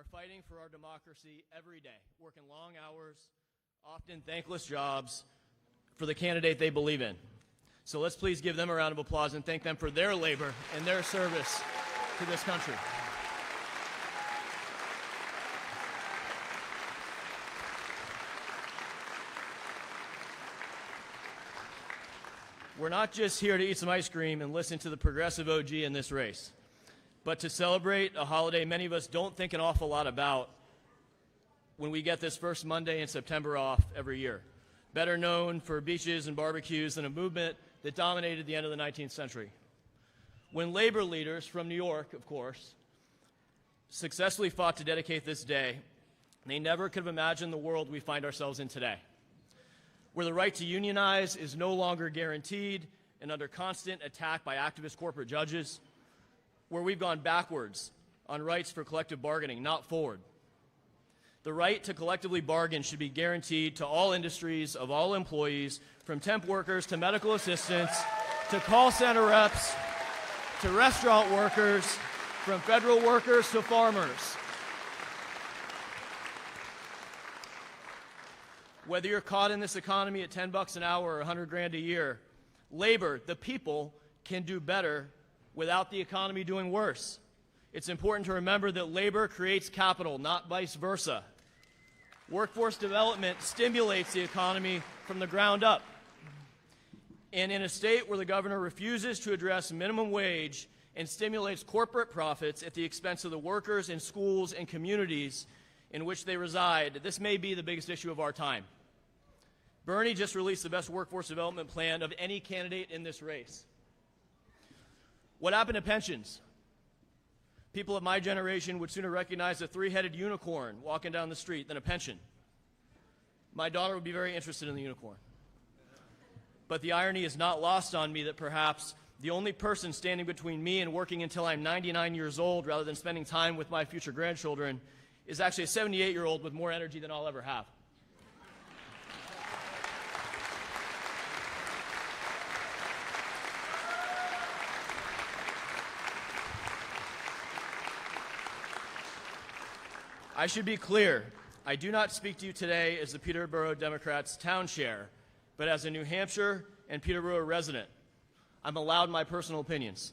are fighting for our democracy every day, working long hours, often thankless jobs for the candidate they believe in. So let's please give them a round of applause and thank them for their labor and their service to this country. We're not just here to eat some ice cream and listen to the progressive OG in this race, but to celebrate a holiday many of us don't think an awful lot about when we get this first Monday in September off every year, better known for beaches and barbecues than a movement that dominated the end of the 19th century. When labor leaders from New York, of course, successfully fought to dedicate this day, they never could have imagined the world we find ourselves in today, where the right to unionize is no longer guaranteed and under constant attack by activist corporate judges, where we've gone backwards on rights for collective bargaining, not forward. The right to collectively bargain should be guaranteed to all industries of all employees, from temp workers to medical assistants, to call center reps, to restaurant workers, from federal workers to farmers. Whether you're caught in this economy at $10 an hour or 100 grand a year, labor, the people, can do better without the economy doing worse. It's important to remember that labor creates capital, not vice versa. Workforce development stimulates the economy from the ground up. And in a state where the governor refuses to address minimum wage and stimulates corporate profits at the expense of the workers in schools and communities in which they reside, this may be the biggest issue of our time. Bernie just released the best workforce development plan of any candidate in this race. What happened to pensions? People of my generation would sooner recognize a three-headed unicorn walking down the street than a pension. My daughter would be very interested in the unicorn. But the irony is not lost on me that perhaps the only person standing between me and working until I'm 99 years old rather than spending time with my future grandchildren is actually a 78-year-old with more energy than I'll ever have. I should be clear, I do not speak to you today as the Peterborough Democrats' town chair, but as a New Hampshire and Peterborough resident. I'm allowed my personal opinions.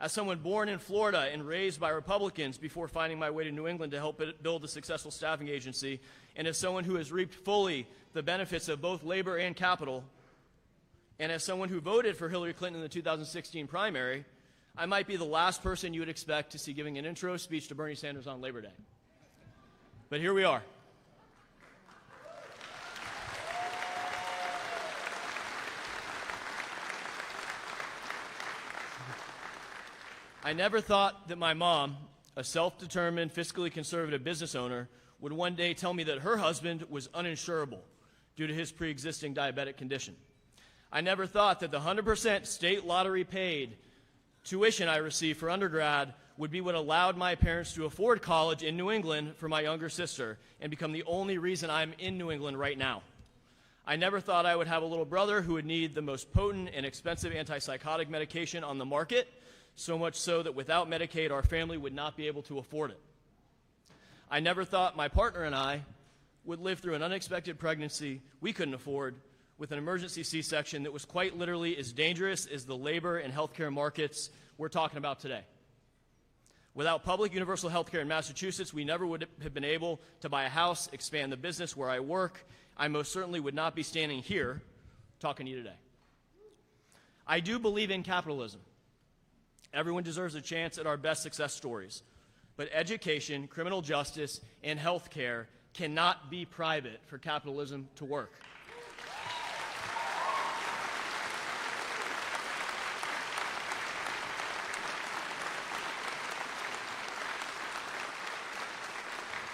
As someone born in Florida and raised by Republicans before finding my way to New England to help build a successful staffing agency, and as someone who has reaped fully the benefits of both labor and capital, and as someone who voted for Hillary Clinton in the 2016 primary, I might be the last person you would expect to see giving an intro speech to Bernie Sanders on Labor Day. But here we are. I never thought that my mom, a self-determined, fiscally conservative business owner, would one day tell me that her husband was uninsurable due to his pre-existing diabetic condition. I never thought that the 100% state lottery paid tuition I received for undergrad would be what allowed my parents to afford college in New England for my younger sister and become the only reason I'm in New England right now. I never thought I would have a little brother who would need the most potent and expensive antipsychotic medication on the market, so much so that without Medicaid, our family would not be able to afford it. I never thought my partner and I would live through an unexpected pregnancy we couldn't afford with an emergency C-section that was quite literally as dangerous as the labor and healthcare markets we're talking about today. Without public universal health care in Massachusetts, we never would have been able to buy a house, expand the business where I work. I most certainly would not be standing here talking to you today. I do believe in capitalism. Everyone deserves a chance at our best success stories. But education, criminal justice, and health care cannot be private for capitalism to work.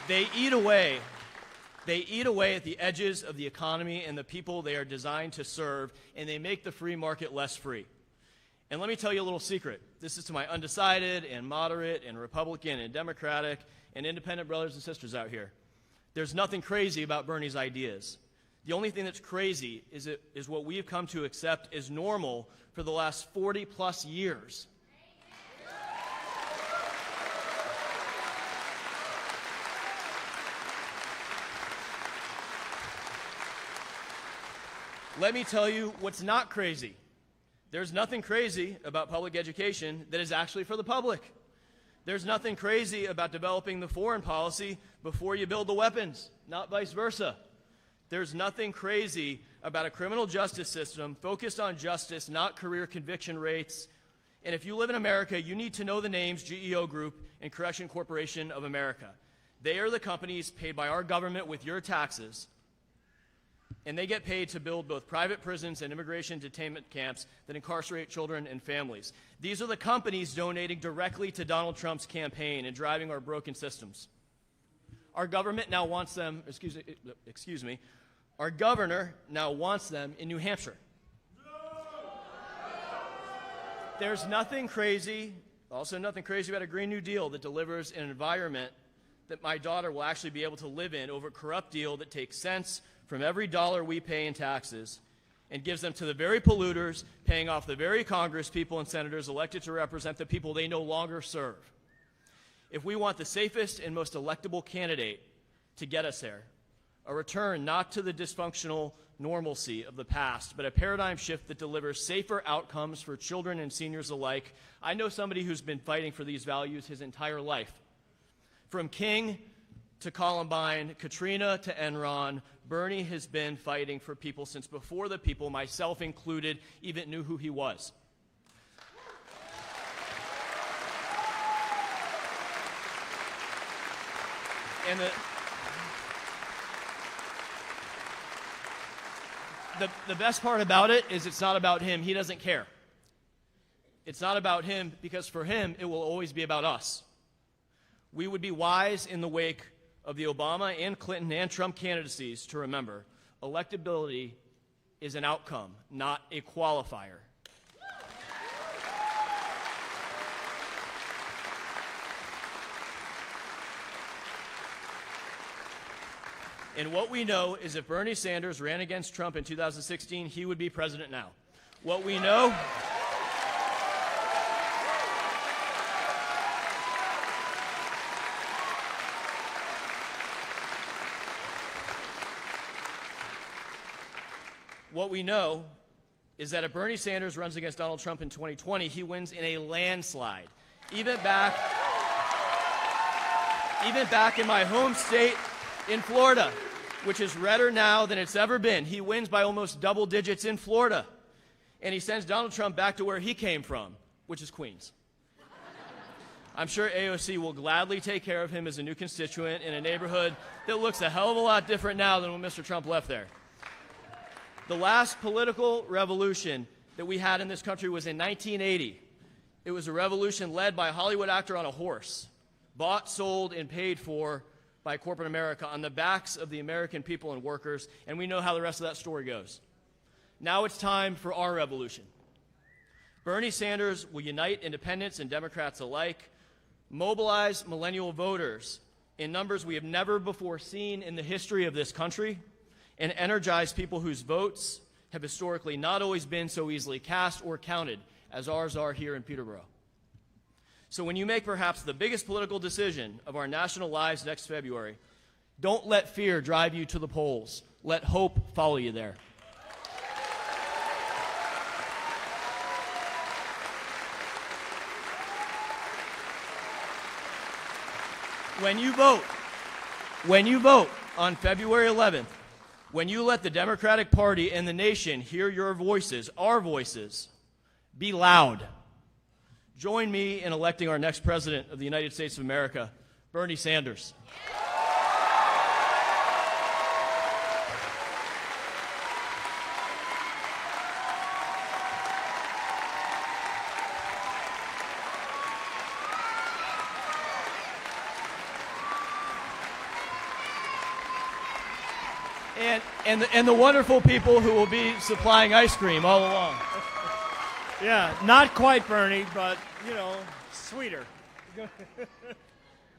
They eat away at the edges of the economy and the people they are designed to serve, and they make the free market less free. And let me tell you a little secret. This is to my undecided and moderate and Republican and Democratic and independent brothers and sisters out here. There's nothing crazy about Bernie's ideas. The only thing that's crazy is what we've come to accept as normal for the last 40-plus years. Let me tell you what's not crazy. There's nothing crazy about public education that is actually for the public. There's nothing crazy about developing the foreign policy before you build the weapons, not vice versa. There's nothing crazy about a criminal justice system focused on justice, not career conviction rates. And if you live in America, you need to know the names GEO Group and Correction Corporation of America. They are the companies paid by our government with your taxes, and they get paid to build both private prisons and immigration detainment camps that incarcerate children and families. These are the companies donating directly to Donald Trump's campaign and driving our broken systems. Our government now wants them, our governor now wants them in New Hampshire. There's nothing crazy, also nothing crazy about a Green New Deal that delivers an environment that my daughter will actually be able to live in over a corrupt deal that takes cents from every dollar we pay in taxes and gives them to the very polluters, paying off the very Congress people and senators elected to represent the people they no longer serve. If we want the safest and most electable candidate to get us there, a return not to the dysfunctional normalcy of the past, but a paradigm shift that delivers safer outcomes for children and seniors alike. I know somebody who's been fighting for these values his entire life. From King to Columbine, Katrina to Enron, Bernie has been fighting for people since before the people, myself included, even knew who he was. And the best part about it is it's not about him. He doesn't care. It's not about him because for him, it will always be about us. We would be wise in the wake of the Obama and Clinton and Trump candidacies to remember electability is an outcome, not a qualifier. And what we know is if Bernie Sanders ran against Trump in 2016, he would be president now. What we know... What we know is that if Bernie Sanders runs against Donald Trump in 2020, he wins in a landslide. Even back in my home state in Florida, which is redder now than it's ever been, he wins by almost double digits in Florida. And he sends Donald Trump back to where he came from, which is Queens. I'm sure AOC will gladly take care of him as a new constituent in a neighborhood that looks a hell of a lot different now than when Mr. Trump left there. The last political revolution that we had in this country was in 1980. It was a revolution led by a Hollywood actor on a horse, bought, sold, and paid for by corporate America on the backs of the American people and workers, and we know how the rest of that story goes. Now it's time for our revolution. Bernie Sanders will unite independents and Democrats alike, mobilize millennial voters in numbers we have never before seen in the history of this country, and energize people whose votes have historically not always been so easily cast or counted as ours are here in Peterborough. So when you make perhaps the biggest political decision of our national lives next February, don't let fear drive you to the polls. Let hope follow you there. When you vote on February 11th, when you let the Democratic Party and the nation hear your voices, our voices, be loud. Join me in electing our next president of the United States of America, Bernie Sanders. And the wonderful people who will be supplying ice cream all along. Yeah, not quite Bernie, but, you know, sweeter.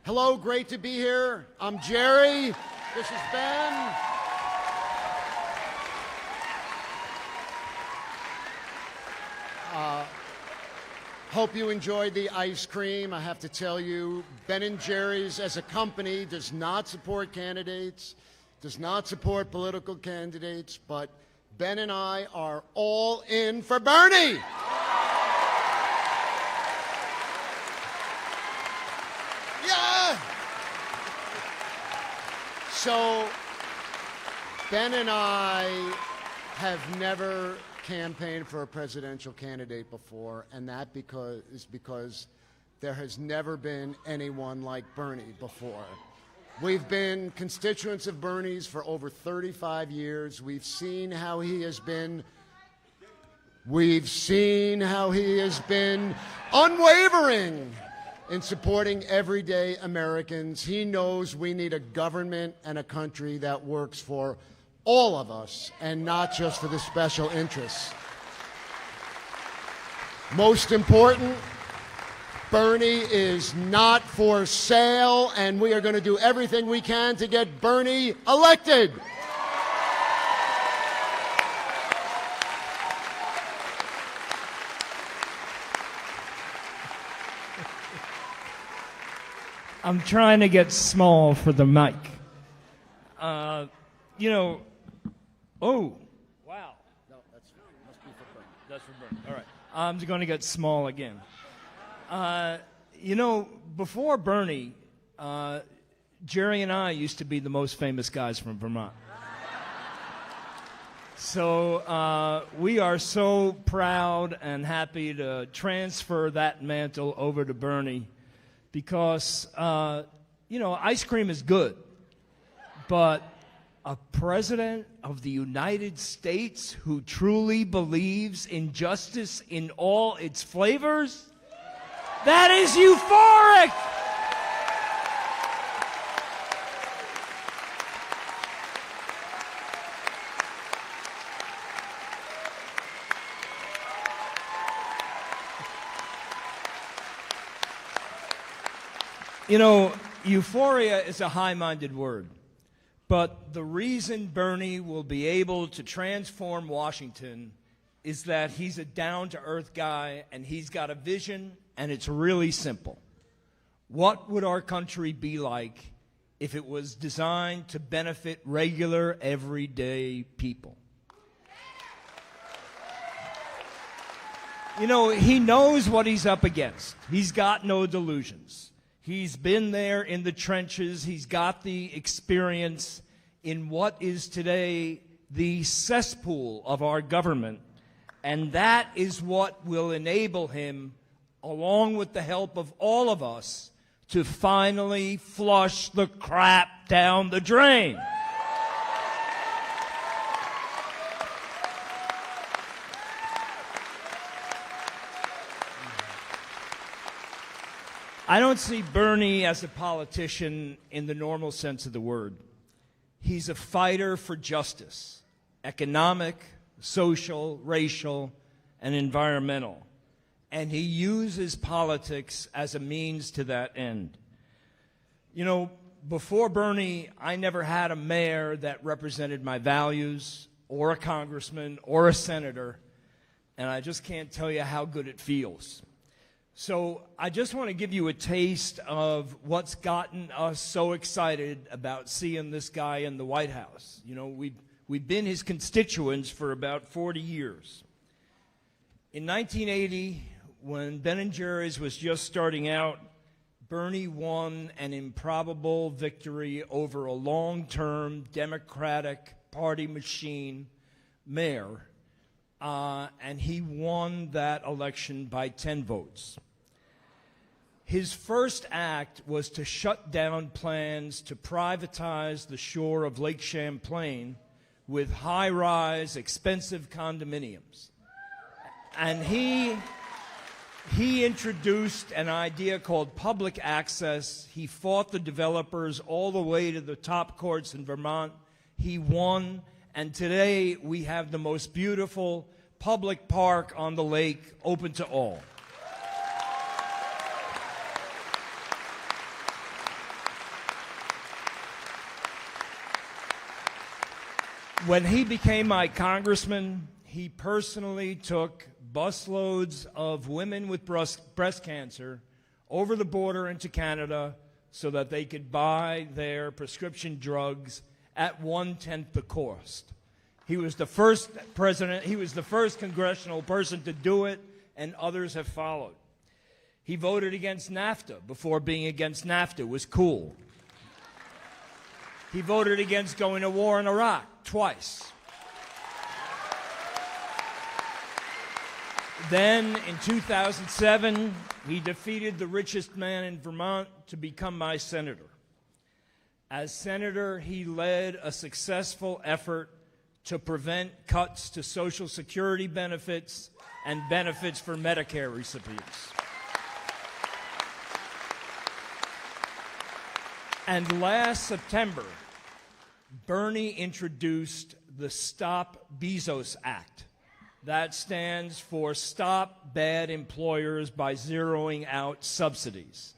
Hello, great to be here. I'm Jerry. This is Ben. Hope you enjoyed the ice cream. I have to tell you, Ben & Jerry's as a company does not support candidates, does not support political candidates, but Ben and I are all in for Bernie. Yeah! So, Ben and I have never campaigned for a presidential candidate before, and that is because there has never been anyone like Bernie before. We've been constituents of Bernie's for over 35 years. We've seen how he has been unwavering in supporting everyday Americans. He knows we need a government and a country that works for all of us and not just for the special interests. Most important, Bernie is not for sale, and we are going to do everything we can to get Bernie elected. I'm trying to get small for the mic. Oh, wow. No, must be for Bernie. That's for Bernie. All right. I'm going to get small again. Before Bernie, Jerry and I used to be the most famous guys from Vermont. So we are so proud and happy to transfer that mantle over to Bernie because, ice cream is good, but a president of the United States who truly believes in justice in all its flavors, that is euphoric! Euphoria is a high-minded word. But the reason Bernie will be able to transform Washington is that he's a down-to-earth guy and he's got a vision, and it's really simple. What would our country be like if it was designed to benefit regular, everyday people? He knows what he's up against. He's got no delusions. He's been there in the trenches. He's got the experience in what is today the cesspool of our government. And that is what will enable him, along with the help of all of us, to finally flush the crap down the drain. I don't see Bernie as a politician in the normal sense of the word. He's a fighter for justice, economic, social, racial, and environmental. And he uses politics as a means to that end. Before Bernie, I never had a mayor that represented my values, or a congressman, or a senator, and I just can't tell you how good it feels. So I just want to give you a taste of what's gotten us so excited about seeing this guy in the White House. We've been his constituents for about 40 years. In 1980, when Ben & Jerry's was just starting out, Bernie won an improbable victory over a long-term Democratic Party machine mayor, and he won that election by 10 votes. His first act was to shut down plans to privatize the shore of Lake Champlain with high-rise, expensive condominiums. And he introduced an idea called public access. He fought the developers all the way to the top courts in Vermont. He won, and today we have the most beautiful public park on the lake open to all. When he became my congressman, he personally took busloads of women with breast cancer over the border into Canada so that they could buy their prescription drugs at 1/10 the cost. He was the first president, he was the first congressional person to do it, and others have followed. He voted against NAFTA before being against NAFTA was cool. He voted against going to war in Iraq twice. Then, in 2007, he defeated the richest man in Vermont to become my senator. As senator, he led a successful effort to prevent cuts to Social Security benefits and benefits for Medicare recipients. And last September, Bernie introduced the Stop Bezos Act. That stands for Stop Bad Employers by Zeroing Out Subsidies.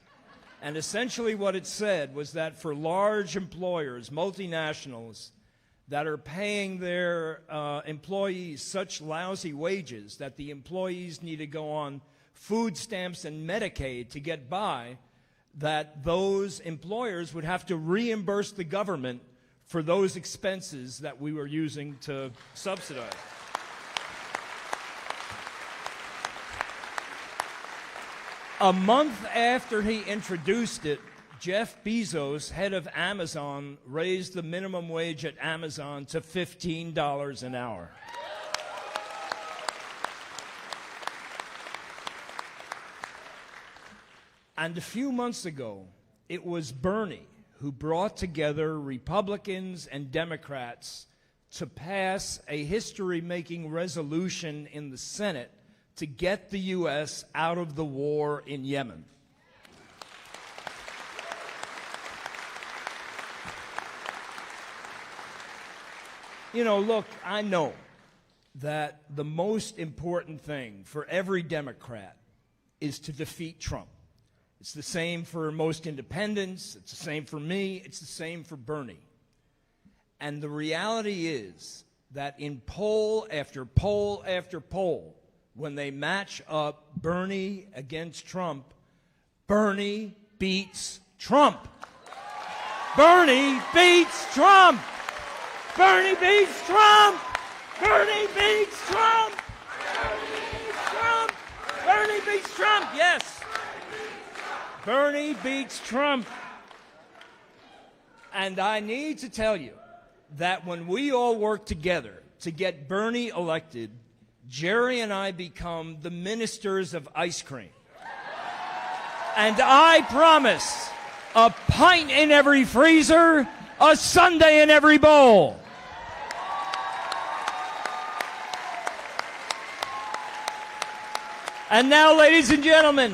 And essentially what it said was that for large employers, multinationals, that are paying their employees such lousy wages that the employees need to go on food stamps and Medicaid to get by, that those employers would have to reimburse the government for those expenses that we were using to subsidize. A month after he introduced it, Jeff Bezos, head of Amazon, raised the minimum wage at Amazon to $15 an hour. And a few months ago, it was Bernie who brought together Republicans and Democrats to pass a history-making resolution in the Senate to get the U.S. out of the war in Yemen. You know, look, I know that the most important thing for every Democrat is to defeat Trump. It's the same for most independents. It's the same for me. It's the same for Bernie. And the reality is that in poll after poll after poll, when they match up Bernie against Trump, Bernie beats Trump. Bernie beats Trump. Bernie beats Trump. Bernie beats Trump. Bernie beats Trump. Bernie beats Trump. Yes. Bernie beats Trump. And I need to tell you that when we all work together to get Bernie elected, Jerry and I become the ministers of ice cream. And I promise a pint in every freezer, a sundae in every bowl. And now, ladies and gentlemen,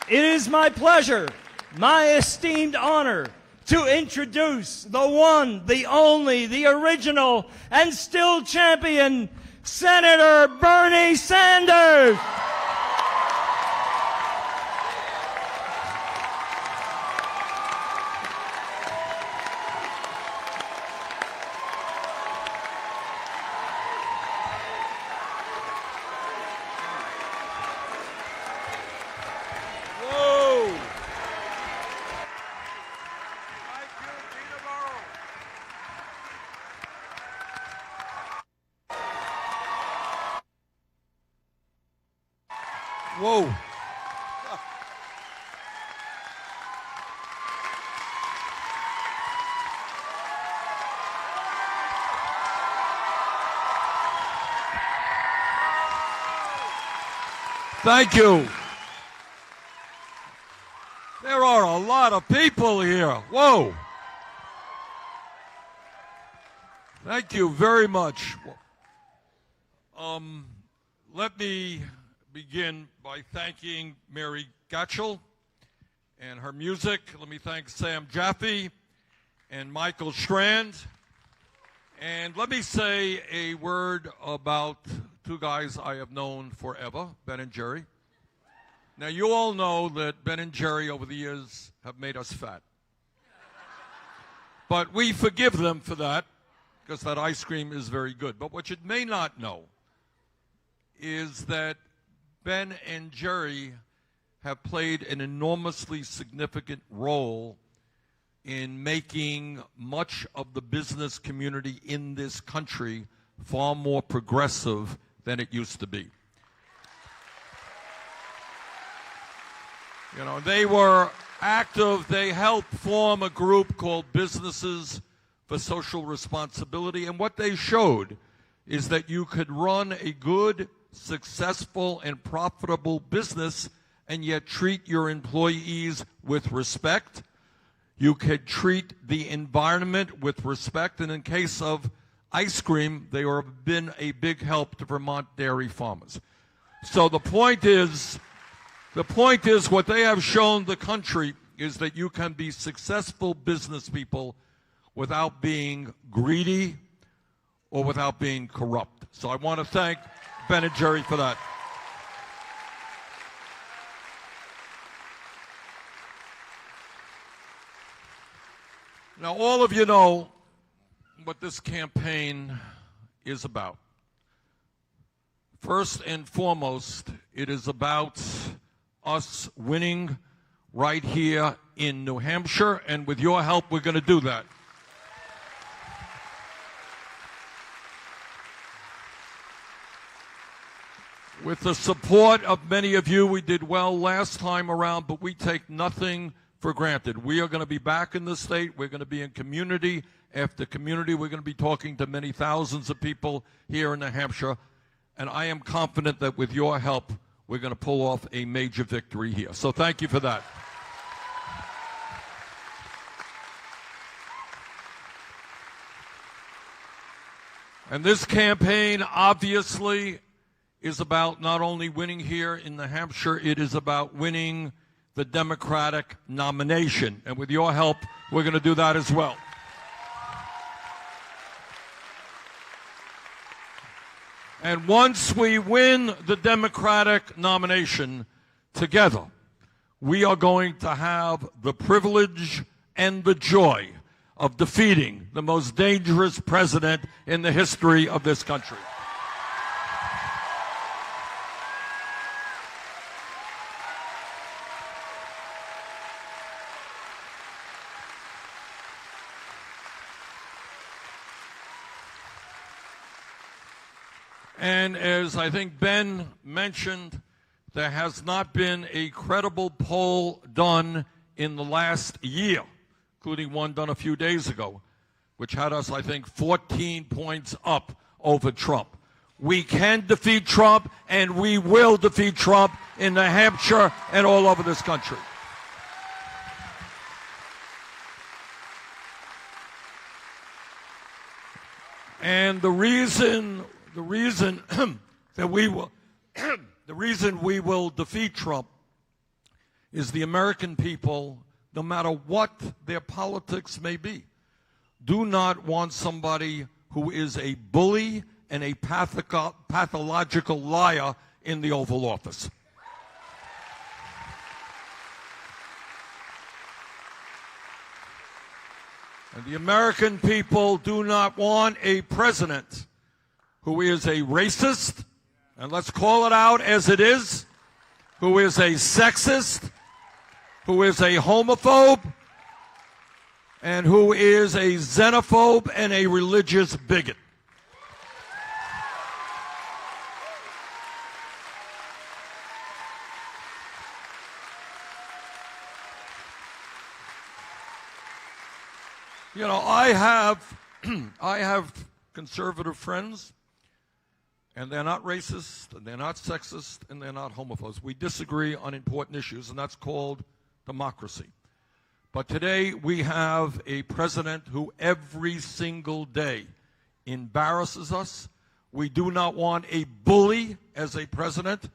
it is my pleasure, my esteemed honor, to introduce the one, the only, the original, and still champion, Senator Bernie Sanders. Whoa! Thank you, Peterborough. Whoa. Thank you. There are a lot of people here. Whoa. Thank you very much. Let me begin by thanking Mary Gatchell and her music. Let me thank Sam Jaffe and Michael Strand. And let me say a word about two guys I have known forever, Ben and Jerry. Now, you all know that Ben and Jerry over the years have made us fat. But we forgive them for that, because that ice cream is very good. But what you may not know is that Ben and Jerry have played an enormously significant role in making much of the business community in this country far more progressive than it used to be. You know, they were active. They helped form a group called Businesses for Social Responsibility. And what they showed is that you could run a good, successful, and profitable business and yet treat your employees with respect. You could treat the environment with respect. And in case of ice cream, they have been a big help to Vermont dairy farmers. So the point is what they have shown the country is that you can be successful business people without being greedy or without being corrupt. So I want to thank Ben and Jerry for that. Now, all of you know what this campaign is about. First and foremost, it is about us winning right here in New Hampshire, and with your help, we're going to do that. With the support of many of you, we did well last time around, but we take nothing for granted. We are going to be back in the state. We're going to be in community after community. We're going to be talking to many thousands of people here in New Hampshire, and I am confident that with your help, we're going to pull off a major victory here. So thank you for that. And this campaign obviously is about not only winning here in New Hampshire, it is about winning the Democratic nomination. And with your help, we're going to do that as well. And once we win the Democratic nomination together, we are going to have the privilege and the joy of defeating the most dangerous president in the history of this country. And as I think Ben mentioned, there has not been a credible poll done in the last year, including one done a few days ago, which had us, I think, 14 points up over Trump. We can defeat Trump, and we will defeat Trump in New Hampshire and all over this country. And the reason that we will defeat Trump is the American people, no matter what their politics may be, do not want somebody who is a bully and a pathological liar in the Oval Office. And the American people do not want a president who is a racist, and let's call it out as it is, who is a sexist, who is a homophobe, and who is a xenophobe and a religious bigot. You know, I have conservative friends, and they're not racist, and they're not sexist, and they're not homophobes. We disagree on important issues, and that's called democracy. But today we have a president who every single day embarrasses us. We do not want a bully as a president.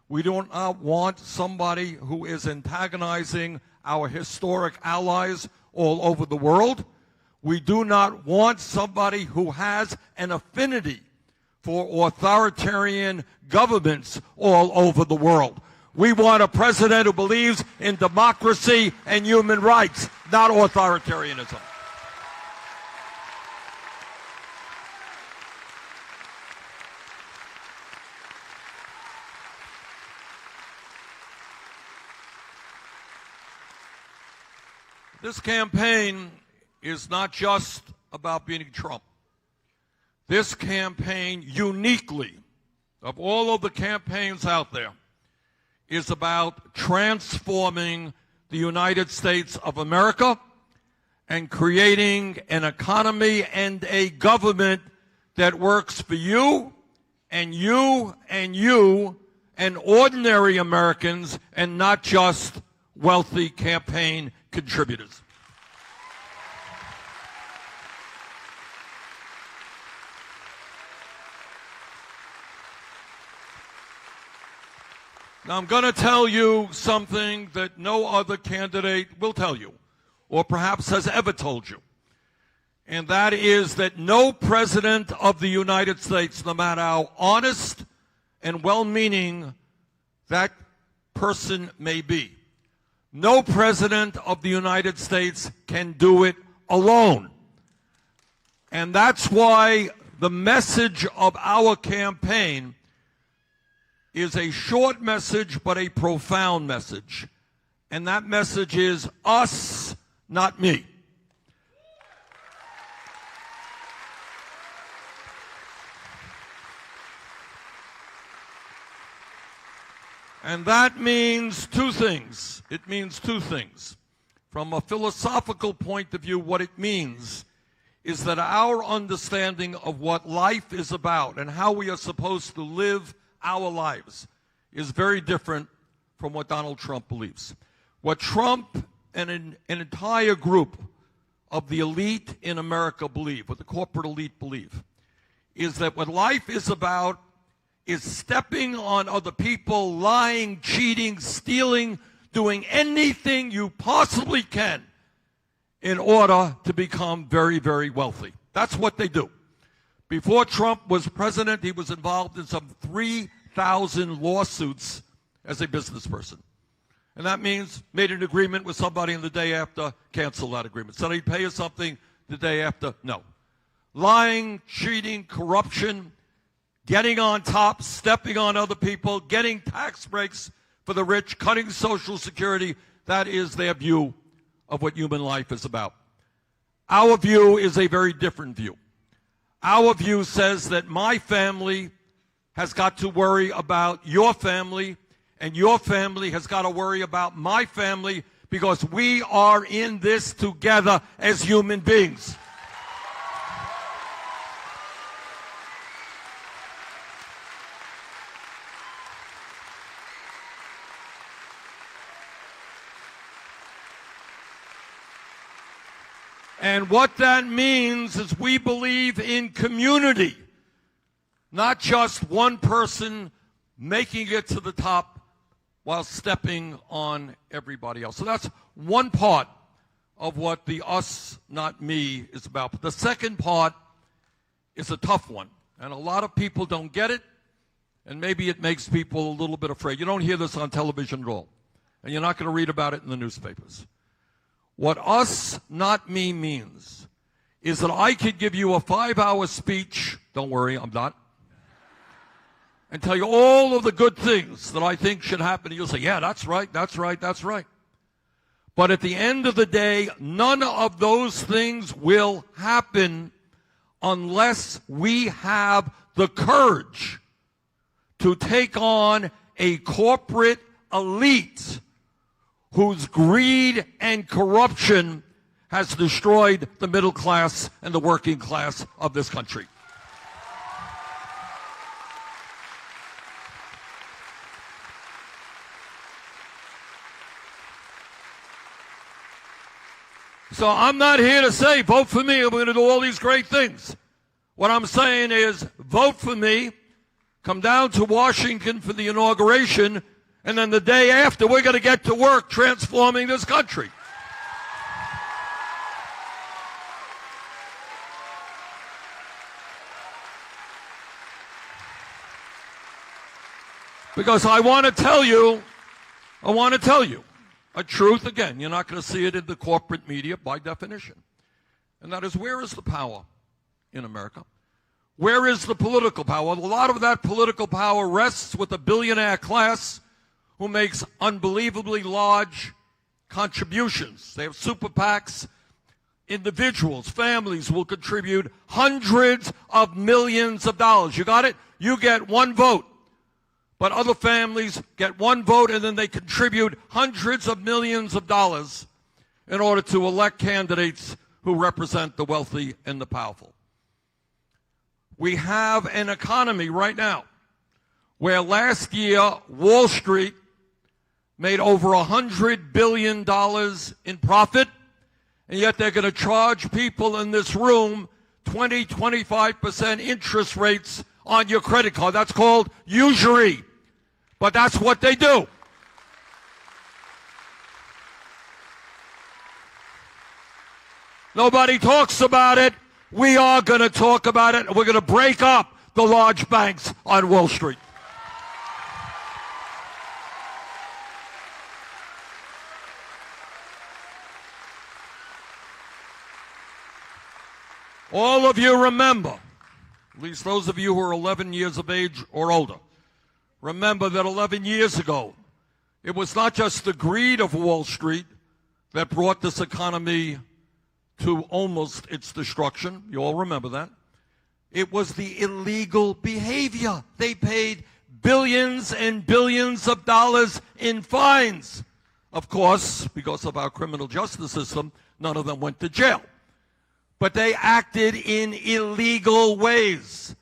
We do not want somebody who is antagonizing our historic allies all over the world. We do not want somebody who has an affinity for authoritarian governments all over the world. We want a president who believes in democracy and human rights, not authoritarianism. This campaign is not just about beating Trump. this campaign uniquely, of all of the campaigns out there, is about transforming the United States of America and creating an economy and a government that works for you and you and you and ordinary Americans, and not just wealthy campaign contributors. Now, I'm going to tell you something that no other candidate will tell you, or perhaps has ever told you. And that is that no president of the United States, no matter how honest and well-meaning that person may be, no president of the United States can do it alone. And that's why the message of our campaign is a short message, but a profound message. And that message is us, not me. And that means two things. It means two things. From a philosophical point of view, what it means is that our understanding of what life is about and how we are supposed to live our lives is very different from what Donald Trump believes. What Trump and an entire group of the elite in America believe, what the corporate elite believe, is that what life is about is stepping on other people, lying, cheating, stealing, doing anything you possibly can in order to become very, very wealthy. That's what they do. Before Trump was president, he was involved in some 3,000 lawsuits as a business person. And that means made an agreement with somebody and the day after, canceled that agreement. Said he'd pay you something the day after, no. Lying, cheating, corruption, getting on top, stepping on other people, getting tax breaks for the rich, cutting Social Security, that is their view of what human life is about. Our view is a very different view. Our view says that my family has got to worry about your family, and your family has got to worry about my family, because we are in this together as human beings. And what that means is we believe in community, not just one person making it to the top while stepping on everybody else. So that's one part of what the us, not me is about. But the second part is a tough one, and a lot of people don't get it, and maybe it makes people a little bit afraid. You don't hear this on television at all, and you're not going to read about it in the newspapers. What us, not me means is that I could give you a 5-hour speech, don't worry, I'm not, and tell you all of the good things that I think should happen. And you'll say, yeah, that's right, that's right, that's right. But at the end of the day, none of those things will happen unless we have the courage to take on a corporate elite whose greed and corruption has destroyed the middle class and the working class of this country. So I'm not here to say, vote for me, we're going to do all these great things. What I'm saying is, vote for me, come down to Washington for the inauguration, and then the day after, we're going to get to work transforming this country. Because I want to tell you a truth. Again, you're not going to see it in the corporate media by definition. And that is, where is the power in America? Where is the political power? A lot of that political power rests with the billionaire class who makes unbelievably large contributions. They have super PACs individuals, families will contribute hundreds of millions of dollars. You got it? You get one vote. But other families get one vote and then they contribute hundreds of millions of dollars in order to elect candidates who represent the wealthy and the powerful. We have an economy right now where last year Wall Street made over $100 billion in profit, and yet they're going to charge people in this room 20, 25% interest rates on your credit card. That's called usury, but that's what they do. Nobody talks about it. We are going to talk about it. We're going to break up the large banks on Wall Street. All of you remember, at least those of you who are 11 years of age or older, remember that 11 years ago, it was not just the greed of Wall Street that brought this economy to almost its destruction. You all remember that. It was the illegal behavior. They paid billions and billions of dollars in fines. Of course, because of our criminal justice system, none of them went to jail. But they acted in illegal ways.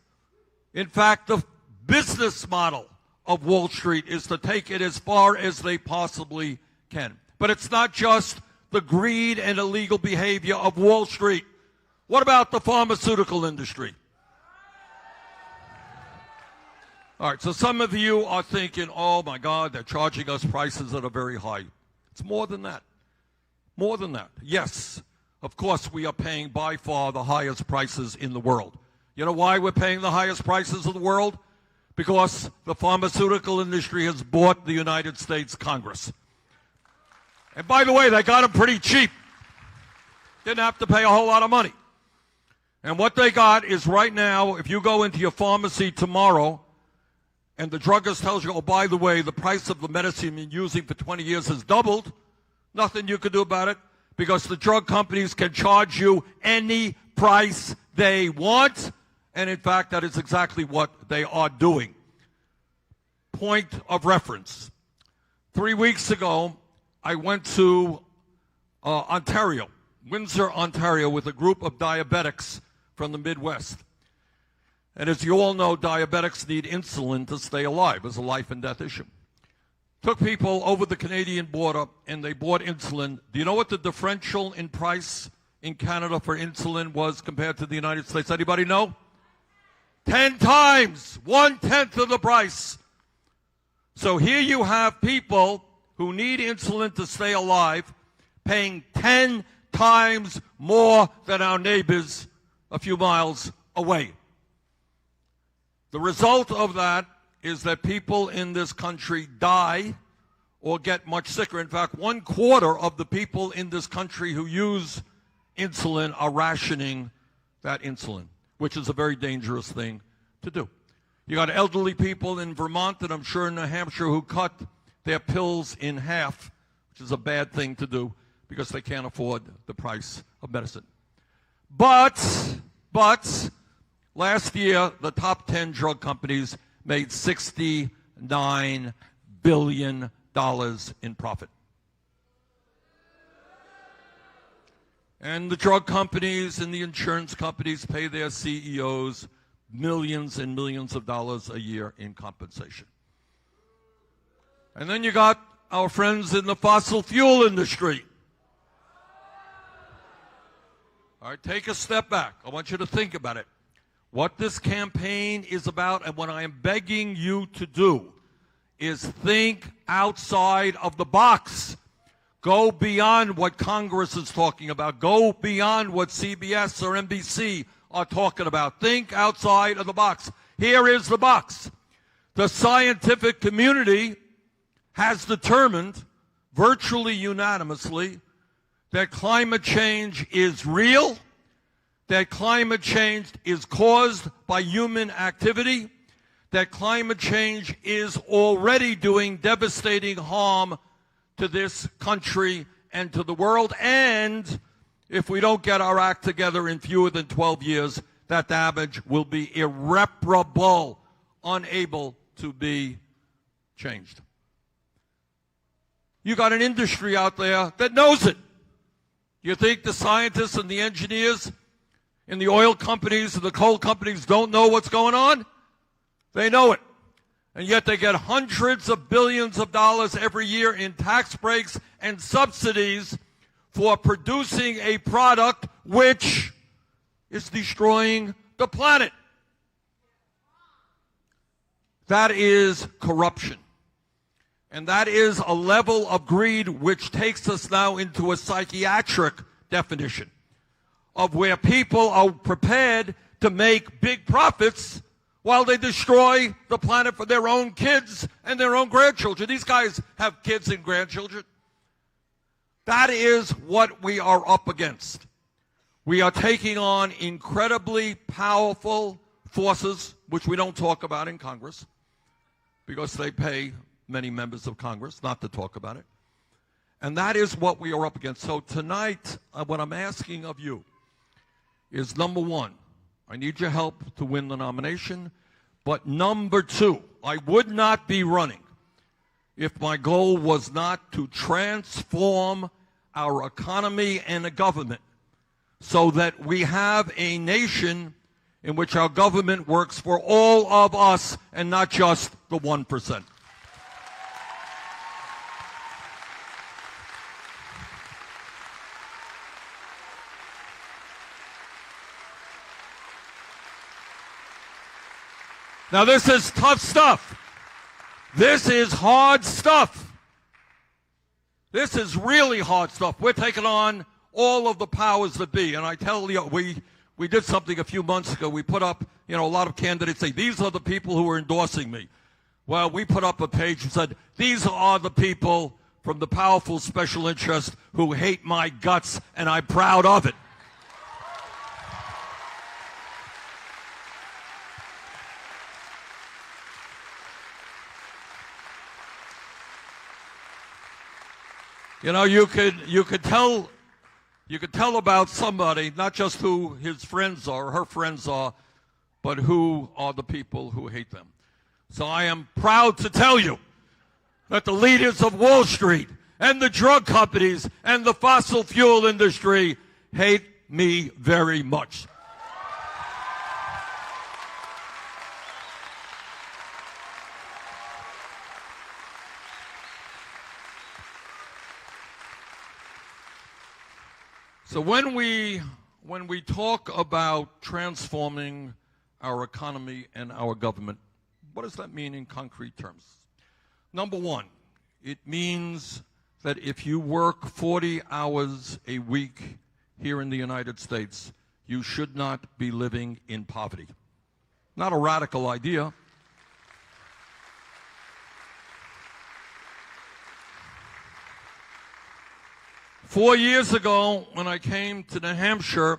In fact, the business model of Wall Street is to take it as far as they possibly can. But it's not just the greed and illegal behavior of Wall Street. What about the pharmaceutical industry? All right, so some of you are thinking, oh my God, they're charging us prices that are very high. It's more than that. More than that. Yes, of course we are paying by far the highest prices in the world. You know why we're paying the highest prices in the world? Because the pharmaceutical industry has bought the United States Congress. And by the way, they got them pretty cheap. Didn't have to pay a whole lot of money. And what they got is right now, if you go into your pharmacy tomorrow and the druggist tells you, oh, by the way, the price of the medicine you've been using for 20 years has doubled, nothing you can do about it because the drug companies can charge you any price they want. And in fact, that is exactly what they are doing. Point of reference. 3 weeks ago, I went to Ontario, Windsor, Ontario, with a group of diabetics from the Midwest. And as you all know, diabetics need insulin to stay alive. It's a life and death issue. Took people over the Canadian border, and they bought insulin. Do you know what the differential in price in Canada for insulin was compared to the United States? Anybody know? 10 times, 1/10 of the price. So here you have people who need insulin to stay alive, paying 10 times more than our neighbors a few miles away. The result of that is that people in this country die or get much sicker. In fact, 1/4 of the people in this country who use insulin are rationing that insulin, which is a very dangerous thing to do. You got elderly people in Vermont and I'm sure in New Hampshire who cut their pills in half, which is a bad thing to do because they can't afford the price of medicine. But last year, the top 10 drug companies made $69 billion in profit. And the drug companies and the insurance companies pay their CEOs millions and millions of dollars a year in compensation. And then you got our friends in the fossil fuel industry. All right, take a step back. I want you to think about it. What this campaign is about, and what I am begging you to do, is think outside of the box. Go beyond what Congress is talking about. Go beyond what CBS or NBC are talking about. Think outside of the box. Here is the box. The scientific community has determined, virtually unanimously, that climate change is real, that climate change is caused by human activity, that climate change is already doing devastating harm to this country and to the world, and if we don't get our act together in fewer than 12 years, that damage will be irreparable, unable to be changed. You got an industry out there that knows it. You think the scientists and the engineers in the oil companies and the coal companies don't know what's going on? They know it. And yet they get hundreds of billions of dollars every year in tax breaks and subsidies for producing a product which is destroying the planet. That is corruption. And that is a level of greed which takes us now into a psychiatric definition of where people are prepared to make big profits while they destroy the planet for their own kids and their own grandchildren. These guys have kids and grandchildren. That is what we are up against. We are taking on incredibly powerful forces, which we don't talk about in Congress, because they pay many members of Congress not to talk about it. And that is what we are up against. So tonight, what I'm asking of you is, number one, I need your help to win the nomination. But number two, I would not be running if my goal was not to transform our economy and the government so that we have a nation in which our government works for all of us and not just the 1%. Now, this is tough stuff. This is hard stuff. This is really hard stuff. We're taking on all of the powers that be. And I tell you, we did something a few months ago. We put up, a lot of candidates say, these are the people who are endorsing me. Well, we put up a page and said, these are the people from the powerful special interest who hate my guts, and I'm proud of it. You could tell about somebody, not just who his friends are, or her friends are, but who are the people who hate them. So I am proud to tell you that the leaders of Wall Street and the drug companies and the fossil fuel industry hate me very much. So when we talk about transforming our economy and our government, what does that mean in concrete terms? Number one, it means that if you work 40 hours a week here in the United States, you should not be living in poverty. Not a radical idea. Four years ago, when I came to New Hampshire,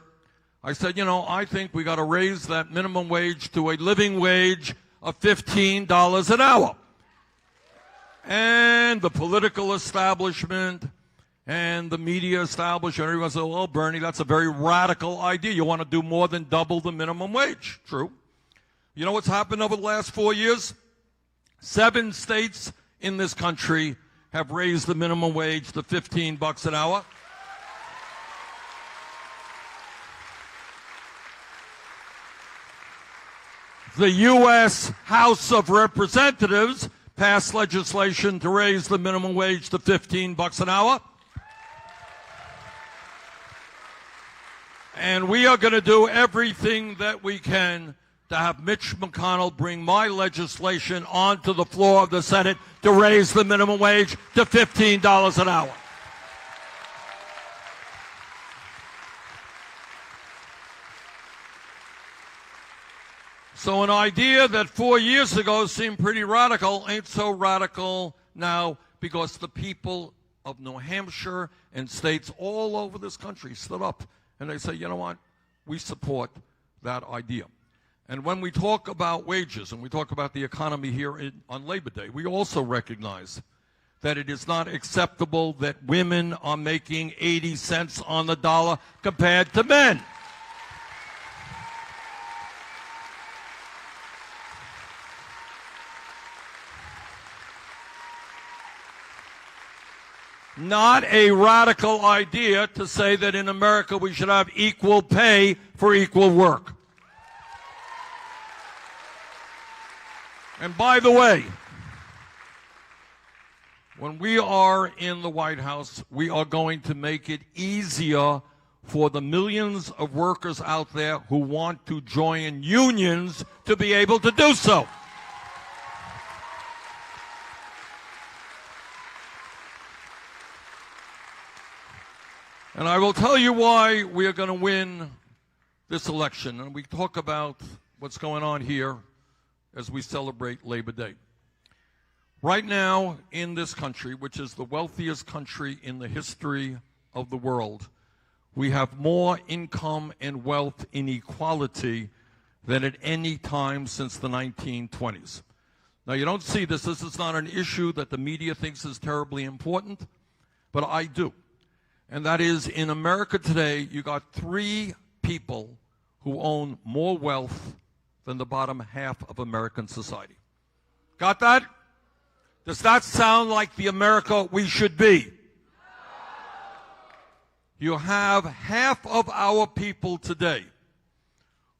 I said, I think we got to raise that minimum wage to a living wage of $15 an hour. And the political establishment and the media establishment, everyone said, well, Bernie, that's a very radical idea. You want to do more than double the minimum wage. True. You know what's happened over the last 4 years? 7 states in this country have raised the minimum wage to $15 an hour. The U.S. House of Representatives passed legislation to raise the minimum wage to $15 an hour. And we are going to do everything that we can to have Mitch McConnell bring my legislation onto the floor of the Senate to raise the minimum wage to $15 an hour. So an idea that 4 years ago seemed pretty radical ain't so radical now, because the people of New Hampshire and states all over this country stood up and they say, you know what, we support that idea. And when we talk about wages and we talk about the economy here on Labor Day, we also recognize that it is not acceptable that women are making 80 cents on the dollar compared to men. Not a radical idea to say that in America we should have equal pay for equal work. And by the way, when we are in the White House, we are going to make it easier for the millions of workers out there who want to join unions to be able to do so. And I will tell you why we are going to win this election. And we talk about what's going on here as we celebrate Labor Day. Right now in this country, which is the wealthiest country in the history of the world, we have more income and wealth inequality than at any time since the 1920s. Now, you don't see this. This is not an issue that the media thinks is terribly important, but I do. And that is, in America today, you got 3 people who own more wealth than the bottom half of American society. Got that? Does that sound like the America we should be? You have half of our people today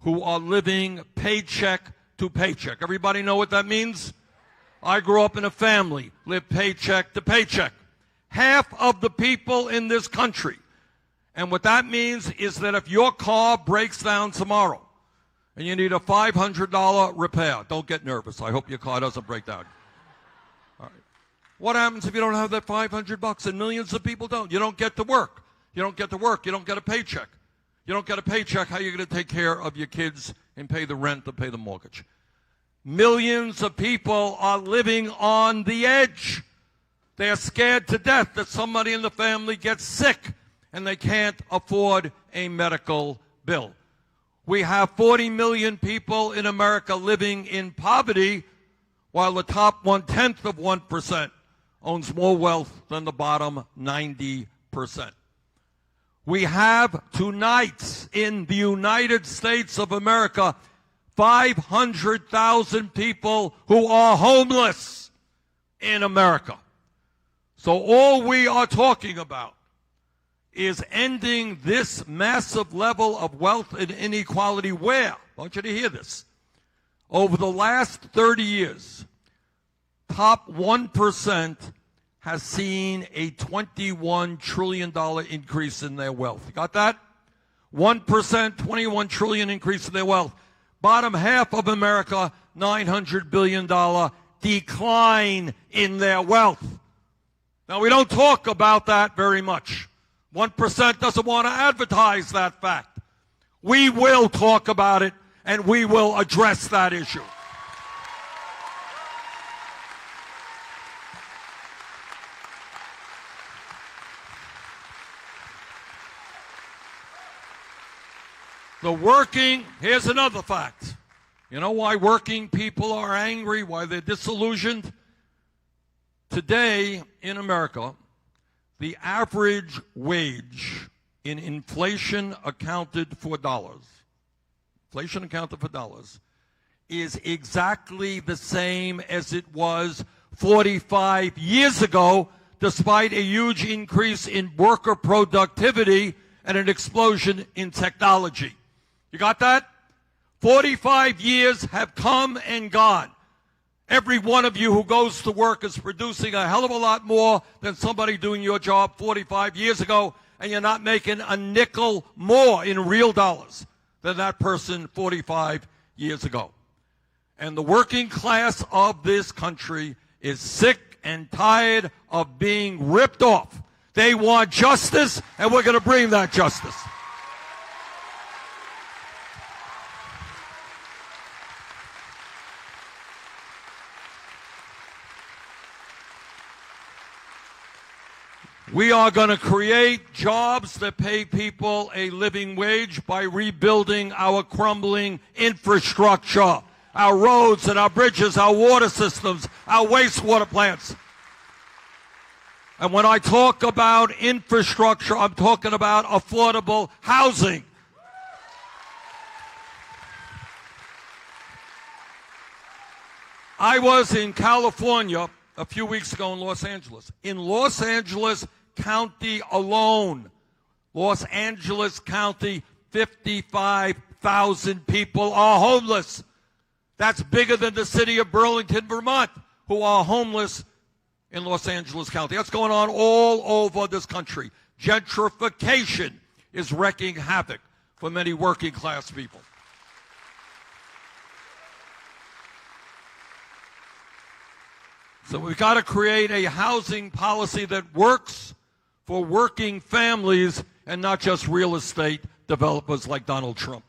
who are living paycheck to paycheck. Everybody know what that means? I grew up in a family, lived paycheck to paycheck. Half of the people in this country. And what that means is that if your car breaks down tomorrow and you need a $500 repair, don't get nervous. I hope your car doesn't break down. All right. What happens if you don't have that $500 and millions of people don't? You don't get to work. You don't get to work. You don't get a paycheck. You don't get a paycheck. How are you going to take care of your kids and pay the rent and pay the mortgage? Millions of people are living on the edge. They are scared to death that somebody in the family gets sick and they can't afford a medical bill. We have 40 million people in America living in poverty, while the top 1/10 of 1% owns more wealth than the bottom 90%. We have tonight in the United States of America 500,000 people who are homeless in America. So all we are talking about is ending this massive level of wealth and inequality where, I want you to hear this, over the last 30 years, top 1% has seen a $21 trillion increase in their wealth. You got that? 1%, $21 trillion increase in their wealth. Bottom half of America, $900 billion decline in their wealth. Now, we don't talk about that very much. 1% doesn't want to advertise that fact. We will talk about it, and we will address that issue. Here's another fact. You know why working people are angry, why they're disillusioned? Today in America, the average wage in inflation accounted for dollars, is exactly the same as it was 45 years ago, despite a huge increase in worker productivity and an explosion in technology. You got that? 45 years have come and gone. Every one of you who goes to work is producing a hell of a lot more than somebody doing your job 45 years ago, and you're not making a nickel more in real dollars than that person 45 years ago. And the working class of this country is sick and tired of being ripped off. They want justice, and we're going to bring that justice. We are going to create jobs that pay people a living wage by rebuilding our crumbling infrastructure, our roads and our bridges, our water systems, our wastewater plants. And when I talk about infrastructure, I'm talking about affordable housing. I was in California a few weeks ago in Los Angeles. In Los Angeles County alone, Los Angeles County, 55,000 people are homeless. That's bigger than the city of Burlington, Vermont, who are homeless in Los Angeles County. That's going on all over this country. Gentrification is wreaking havoc for many working class people. So we've got to create a housing policy that works for working families and not just real estate developers like Donald Trump.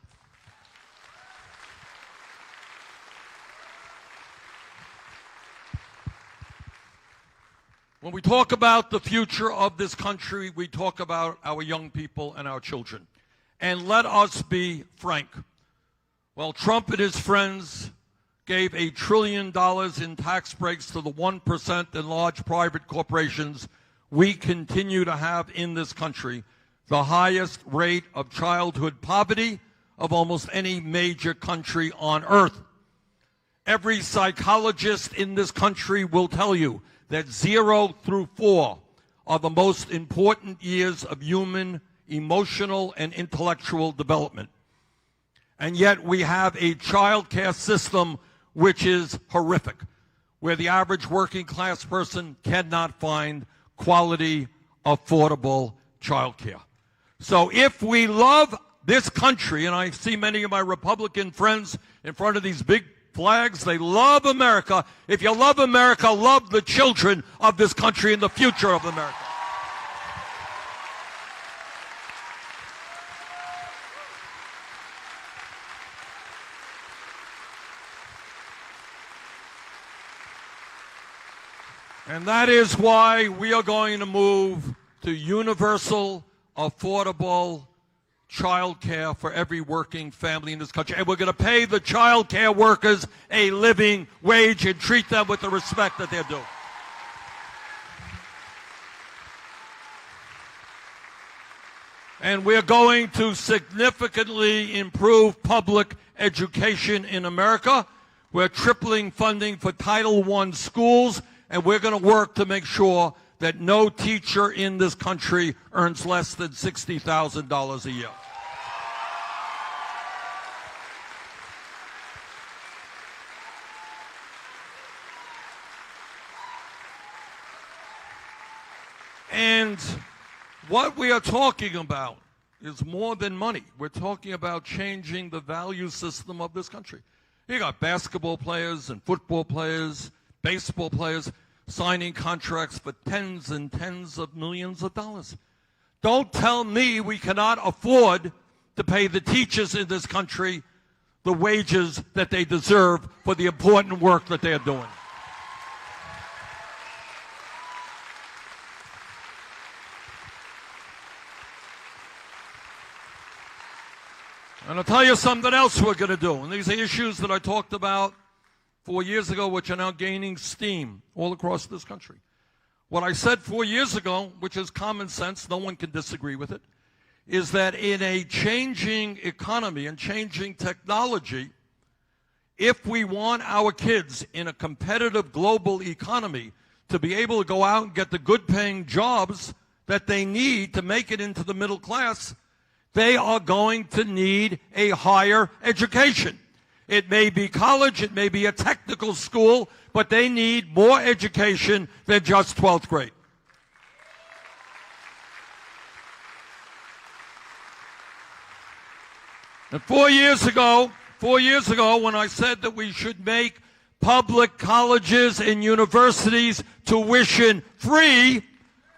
When we talk about the future of this country, we talk about our young people and our children. And let us be frank. While Trump and his friends gave $1 trillion in tax breaks to the 1% in large private corporations, we continue to have in this country the highest rate of childhood poverty of almost any major country on earth. Every psychologist in this country will tell you that 0 through 4 are the most important years of human, emotional, and intellectual development. And yet we have a child care system which is horrific, where the average working class person cannot find quality, affordable child care. So if we love this country, and I see many of my Republican friends in front of these big flags, they love America. If you love America, love the children of this country and the future of America. And that is why we are going to move to universal, affordable child care for every working family in this country. And we're going to pay the child care workers a living wage and treat them with the respect that they're due. And we're going to significantly improve public education in America. We're tripling funding for Title I schools, and we're going to work to make sure that no teacher in this country earns less than $60,000 a year. And what we are talking about is more than money. We're talking about changing the value system of this country. You got basketball players and football players, baseball players signing contracts for tens and tens of millions of dollars. Don't tell me we cannot afford to pay the teachers in this country the wages that they deserve for the important work that they are doing. And I'll tell you something else we're going to do. And these are issues that I talked about 4 years ago, which are now gaining steam all across this country. What I said 4 years ago, which is common sense, no one can disagree with it, is that in a changing economy and changing technology, if we want our kids in a competitive global economy to be able to go out and get the good-paying jobs that they need to make it into the middle class, they are going to need a higher education. It may be college, it may be a technical school, but they need more education than just 12th grade. And 4 years ago, when I said that we should make public colleges and universities tuition free,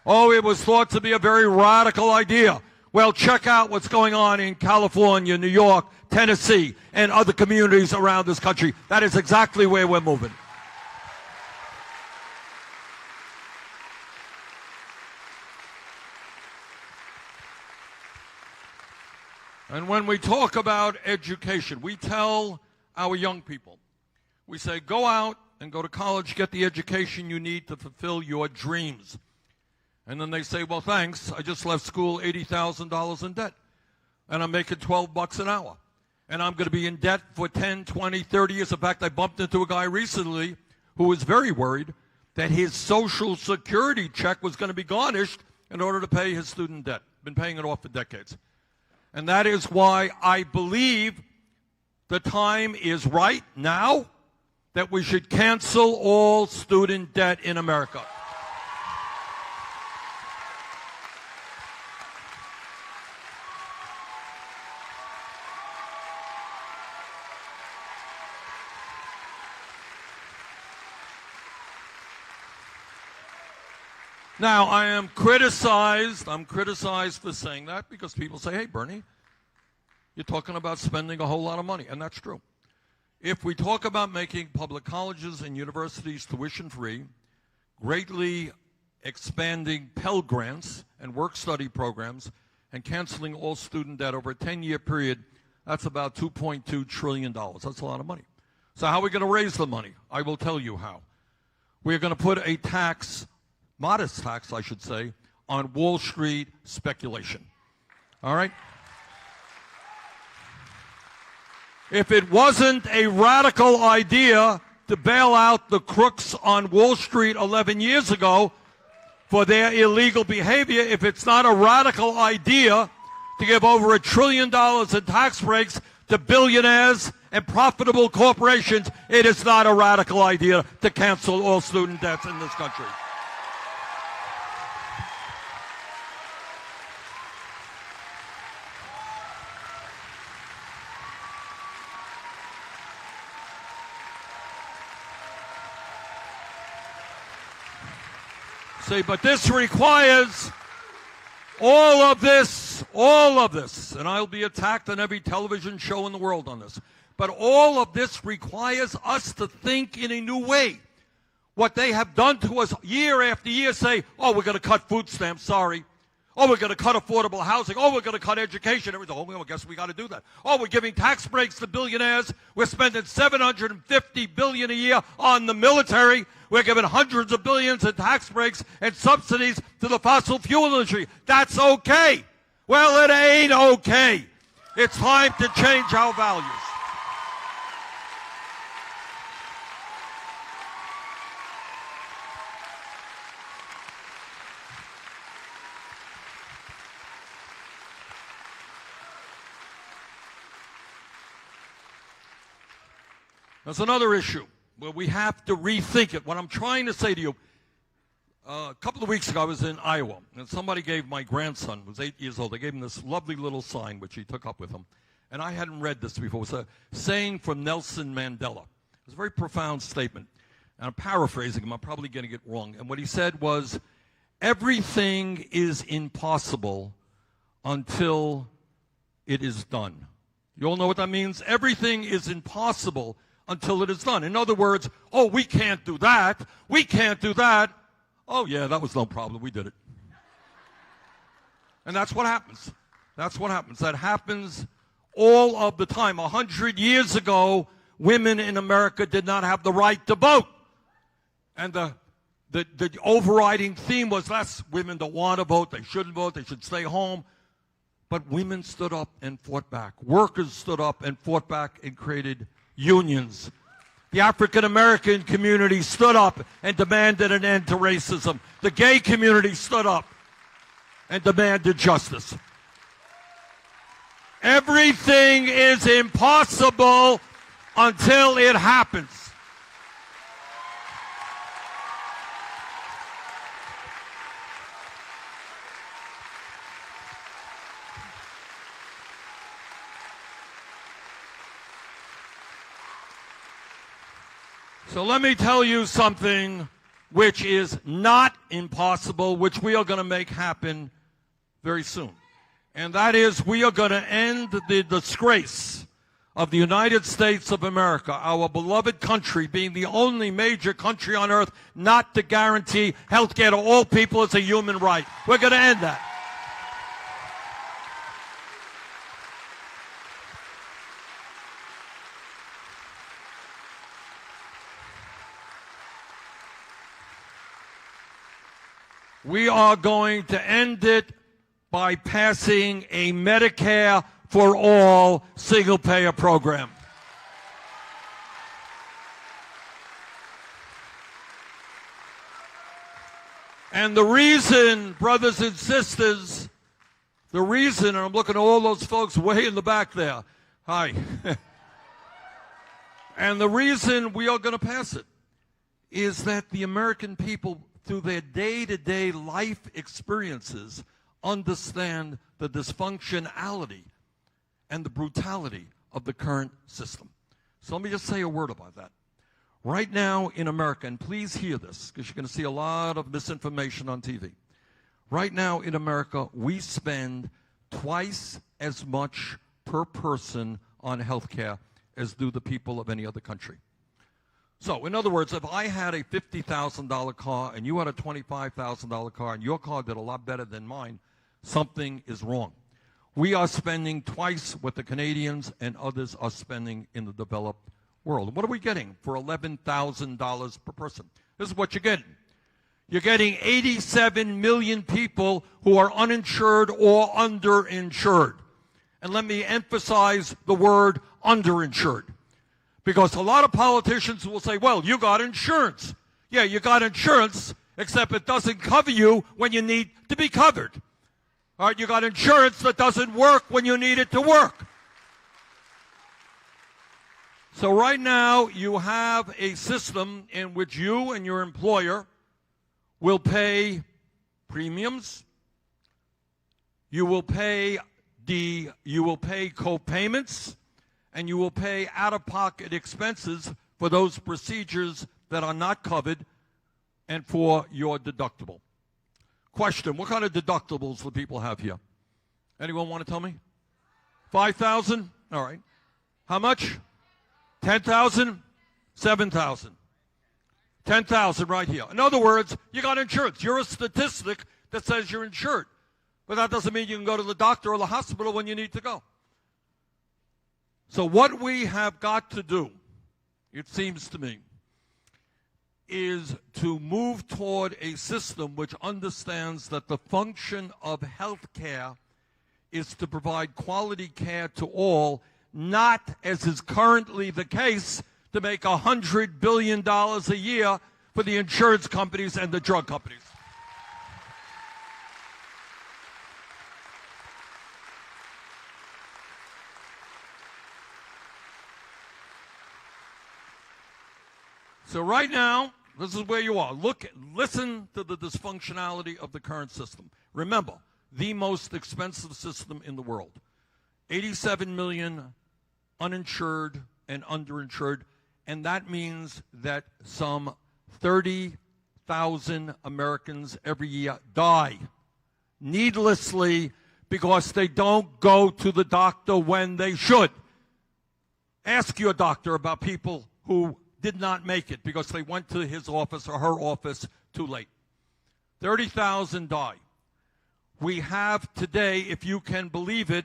it was thought to be a very radical idea. Well, check out what's going on in California, New York, Tennessee, and other communities around this country. That is exactly where we're moving. And when we talk about education, we tell our young people, we say, go out and go to college, get the education you need to fulfill your dreams. And then they say, well, thanks, I just left school $80,000 in debt, and I'm making $12 an hour. And I'm going to be in debt for 10, 20, 30 years. In fact, I bumped into a guy recently who was very worried that his Social Security check was going to be garnished in order to pay his student debt. Been paying it off for decades. And that is why I believe the time is right now that we should cancel all student debt in America. Now, I'm criticized for saying that because people say, hey, Bernie, you're talking about spending a whole lot of money, and that's true. If we talk about making public colleges and universities tuition-free, greatly expanding Pell Grants and work-study programs, and canceling all student debt over a 10-year period, that's about $2.2 trillion. That's a lot of money. So how are we going to raise the money? I will tell you how. We're going to put a tax, modest tax, I should say, on Wall Street speculation. All right? If it wasn't a radical idea to bail out the crooks on Wall Street 11 years ago for their illegal behavior, if it's not a radical idea to give over $1 trillion in tax breaks to billionaires and profitable corporations, it is not a radical idea to cancel all student debts in this country. See, but this requires all of this, and I'll be attacked on every television show in the world on this, but all of this requires us to think in a new way. What they have done to us year after year, say, oh, we're going to cut food stamps, sorry. Oh, we're going to cut affordable housing. Oh, we're going to cut education. Everything. Oh, well, I guess we got to do that. Oh, we're giving tax breaks to billionaires. We're spending $750 billion a year on the military. We're giving hundreds of billions in tax breaks and subsidies to the fossil fuel industry. That's okay. Well, it ain't okay. It's time to change our values. That's another issue where we have to rethink it. What I'm trying to say to you, a couple of weeks ago I was in Iowa, and somebody gave my grandson, who was 8 years old, they gave him this lovely little sign, which he took up with him. And I hadn't read this before. It was a saying from Nelson Mandela. It was a very profound statement. And I'm paraphrasing him. I'm probably getting it wrong. And what he said was, everything is impossible until it is done. You all know what that means? Everything is impossible until it is done. In other words, oh, we can't do that. We can't do that. Oh, yeah, that was no problem. We did it. And that's what happens. That's what happens. That happens all of the time. 100 years ago, women in America did not have the right to vote. And the overriding theme was, that's women don't want to vote. They shouldn't vote. They should stay home. But women stood up and fought back. Workers stood up and fought back and created unions. The African American community stood up and demanded an end to racism. The gay community stood up and demanded justice. Everything is impossible until it happens. So let me tell you something which is not impossible, which we are going to make happen very soon. And that is, we are going to end the disgrace of the United States of America, our beloved country, being the only major country on earth not to guarantee health care to all people as a human right. We're going to end that. We are going to end it by passing a Medicare for all single-payer program. And the reason, brothers and sisters, the reason, and I'm looking at all those folks way in the back there. Hi. And the reason we are going to pass it is that the American people, through their day-to-day life experiences, understand the dysfunctionality and the brutality of the current system. So let me just say a word about that. Right now in America, and please hear this, because you're going to see a lot of misinformation on TV. Right now in America, we spend twice as much per person on health care as do the people of any other country. So, in other words, if I had a $50,000 car and you had a $25,000 car and your car did a lot better than mine, something is wrong. We are spending twice what the Canadians and others are spending in the developed world. What are we getting for $11,000 per person? This is what you're getting. You're getting 87 million people who are uninsured or underinsured. And let me emphasize the word underinsured. Because a lot of politicians will say, well, you got insurance. Yeah, you got insurance, except it doesn't cover you when you need to be covered. All right, you got insurance that doesn't work when you need it to work. So right now, you have a system in which you and your employer will pay premiums. You will pay co-payments, and you will pay out-of-pocket expenses for those procedures that are not covered and for your deductible. Question, what kind of deductibles do people have here? Anyone want to tell me? 5,000? All right. How much? 10,000? 7,000. 10,000 right here. In other words, you got insurance. You're a statistic that says you're insured. But that doesn't mean you can go to the doctor or the hospital when you need to go. So what we have got to do, it seems to me, is to move toward a system which understands that the function of health care is to provide quality care to all, not, as is currently the case, to make $100 billion a year for the insurance companies and the drug companies. So right now, this is where you are. Listen to the dysfunctionality of the current system. Remember, the most expensive system in the world. 87 million uninsured and underinsured, and that means that some 30,000 Americans every year die needlessly because they don't go to the doctor when they should. Ask your doctor about people who did not make it because they went to his office or her office too late. 30,000 die. We have today, if you can believe it,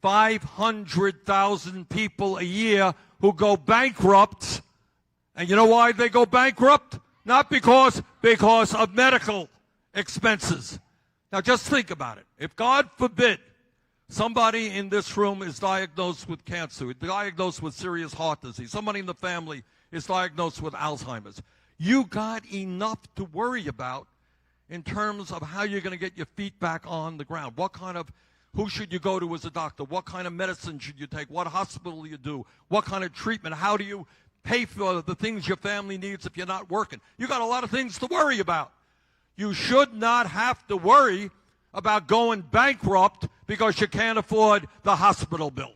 500,000 people a year who go bankrupt. And you know why they go bankrupt? Not because of medical expenses. Now just think about it. If God forbid somebody in this room is diagnosed with cancer, diagnosed with serious heart disease, somebody in the family is diagnosed with Alzheimer's, you got enough to worry about in terms of how you're going to get your feet back on the ground. Who should you go to as a doctor? What kind of medicine should you take? What hospital do you do? What kind of treatment? How do you pay for the things your family needs if you're not working? You got a lot of things to worry about. You should not have to worry about going bankrupt because you can't afford the hospital bill.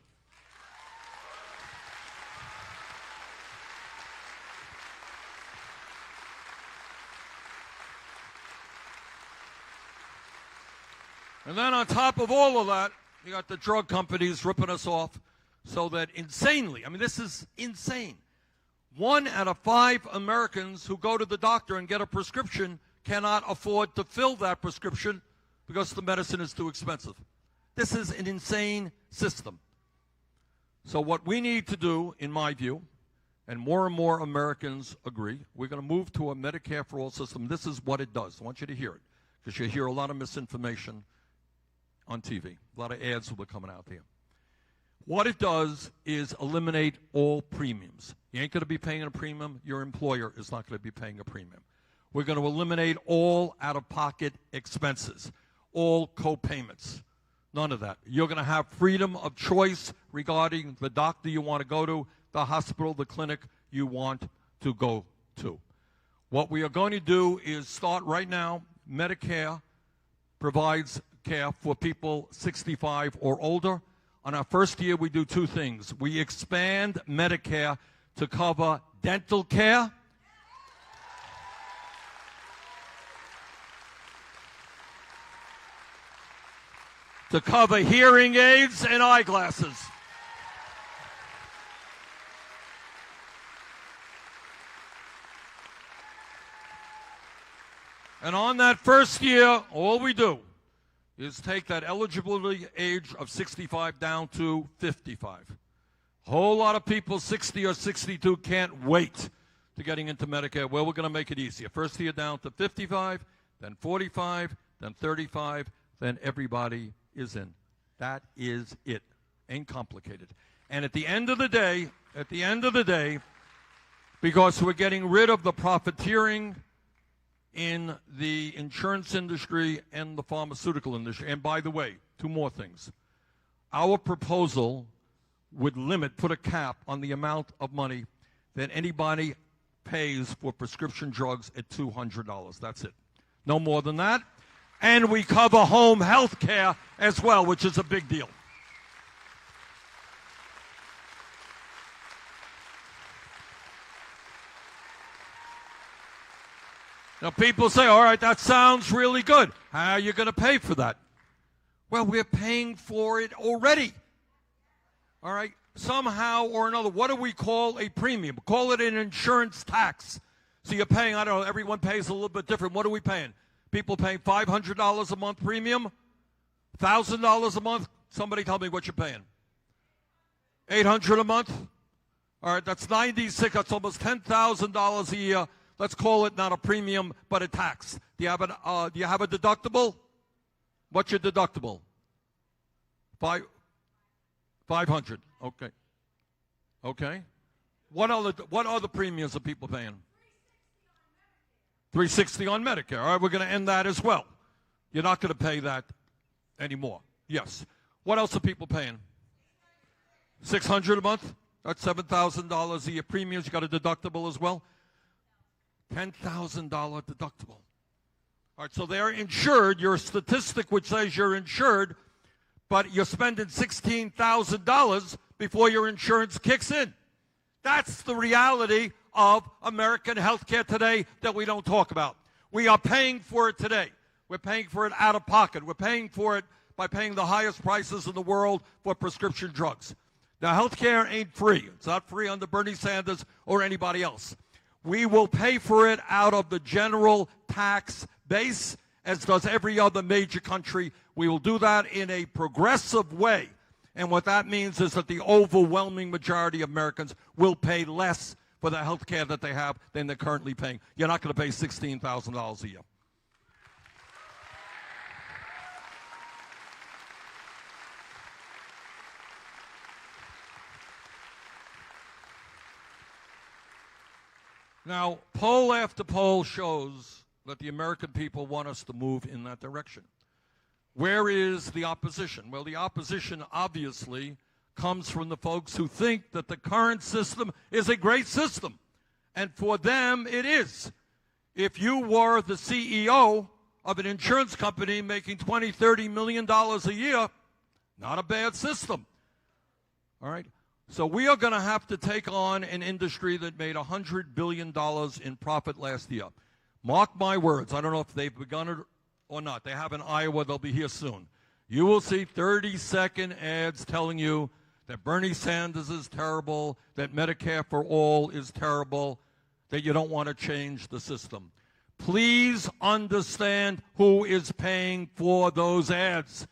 And then on top of all of that, you got the drug companies ripping us off so that insanely, I mean, this is insane. 1 out of 5 Americans who go to the doctor and get a prescription cannot afford to fill that prescription because the medicine is too expensive. This is an insane system. So what we need to do, in my view, and more Americans agree, we're going to move to a Medicare for all system. This is what it does. I want you to hear it. because you hear a lot of misinformation on TV. A lot of ads will be coming out there. What it does is eliminate all premiums. You ain't going to be paying a premium. Your employer is not going to be paying a premium. We're going to eliminate all out-of-pocket expenses, all co-payments. None of that. You're going to have freedom of choice regarding the doctor you want to go to, the hospital, the clinic you want to go to. What we are going to do is start right now. Medicare provides care for people 65 or older. On our first year, we do two things. We expand Medicare to cover dental care, to cover hearing aids and eyeglasses. And on that first year, all we do is take that eligibility age of 65 down to 55. A whole lot of people 60 or 62 can't wait to getting into Medicare. Well, we're going to make it easier. First year down to 55, then 45, then 35, then everybody is in. That is it. Ain't complicated. And at the end of the day, because we're getting rid of the profiteering in the insurance industry and the pharmaceutical industry. And by the way, two more things. Our proposal would put a cap on the amount of money that anybody pays for prescription drugs at $200. That's it. No more than that. And we cover home health care as well, which is a big deal. Now, people say, all right, that sounds really good. How are you going to pay for that? Well, we're paying for it already. All right? Somehow or another, what do we call a premium? Call it an insurance tax. So you're paying, I don't know, everyone pays a little bit different. What are we paying? People paying $500 a month premium? $1,000 a month? Somebody tell me what you're paying. $800 a month? All right, that's $96. That's almost $10,000 a year. Let's call it not a premium, but a tax. Do you have a deductible? What's your deductible? 500. Okay. Okay. What other premiums are people paying? $360 on Medicare. All right, we're going to end that as well. You're not going to pay that anymore. Yes. What else are people paying? $600 a month. That's $7,000 a year premiums. You got a deductible as well. $10,000 deductible. All right, so they're insured. Your statistic which says you're insured, but you're spending $16,000 before your insurance kicks in. That's the reality of American health care today that we don't talk about. We are paying for it today. We're paying for it out of pocket. We're paying for it by paying the highest prices in the world for prescription drugs. Now, health care ain't free. It's not free under Bernie Sanders or anybody else. We will pay for it out of the general tax base, as does every other major country. We will do that in a progressive way. And what that means is that the overwhelming majority of Americans will pay less for the health care that they have than they're currently paying. You're not going to pay $16,000 a year. Now, poll after poll shows that the American people want us to move in that direction. Where is the opposition? Well, the opposition obviously comes from the folks who think that the current system is a great system. And for them, it is. If you were the CEO of an insurance company making $20, $30 million a year, not a bad system. All right? So we are going to have to take on an industry that made $100 billion in profit last year. Mark my words. I don't know if they've begun it or not. They have in Iowa. They'll be here soon. You will see 30-second ads telling you that Bernie Sanders is terrible, that Medicare for all is terrible, that you don't want to change the system. Please understand who is paying for those ads.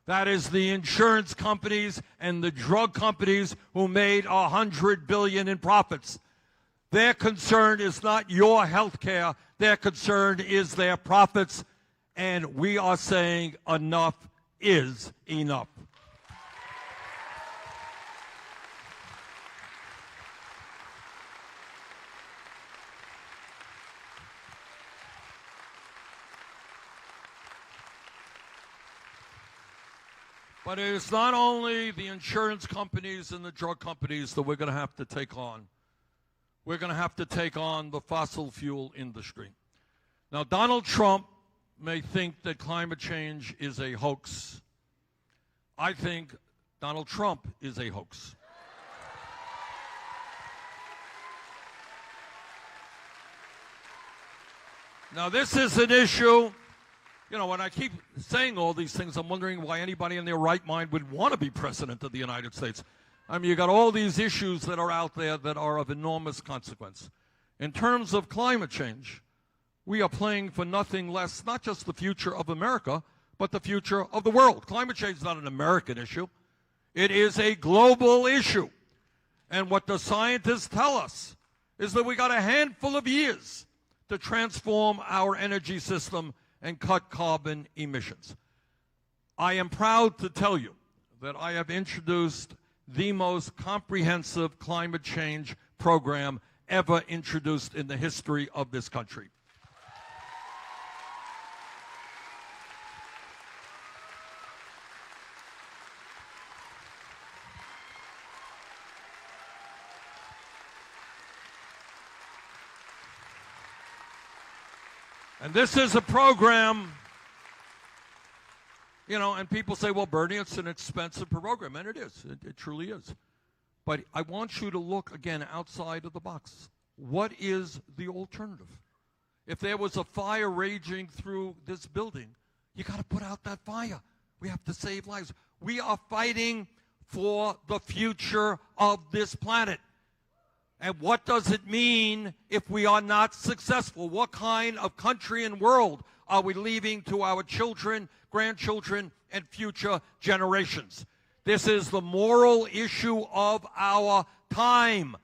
That is the insurance companies and the drug companies who made $100 billion in profits. Their concern is not your health care. Their concern is their profits. and we are saying enough is enough. But it is not only the insurance companies and the drug companies that we're going to have to take on. We're going to have to take on the fossil fuel industry. Now, Donald Trump may think that climate change is a hoax. I think Donald Trump is a hoax. Now, this is an issue. You know, when I keep saying all these things, I'm wondering why anybody in their right mind would want to be president of the United States. I mean, you got all these issues that are out there that are of enormous consequence. In terms of climate change, we are playing for nothing less, not just the future of America, but the future of the world. Climate change is not an American issue. It is a global issue. And what the scientists tell us is that we got a handful of years to transform our energy system and cut carbon emissions. I am proud to tell you that I have introduced the most comprehensive climate change program ever introduced in the history of this country. And this is a program, you know, and people say, well, Bernie, it's an expensive program. And it is. It truly is. But I want you to look, again, outside of the box. What is the alternative? If there was a fire raging through this building, you got to put out that fire. We have to save lives. We are fighting for the future of this planet. And what does it mean if we are not successful? What kind of country and world are we leaving to our children, grandchildren, and future generations? This is the moral issue of our time.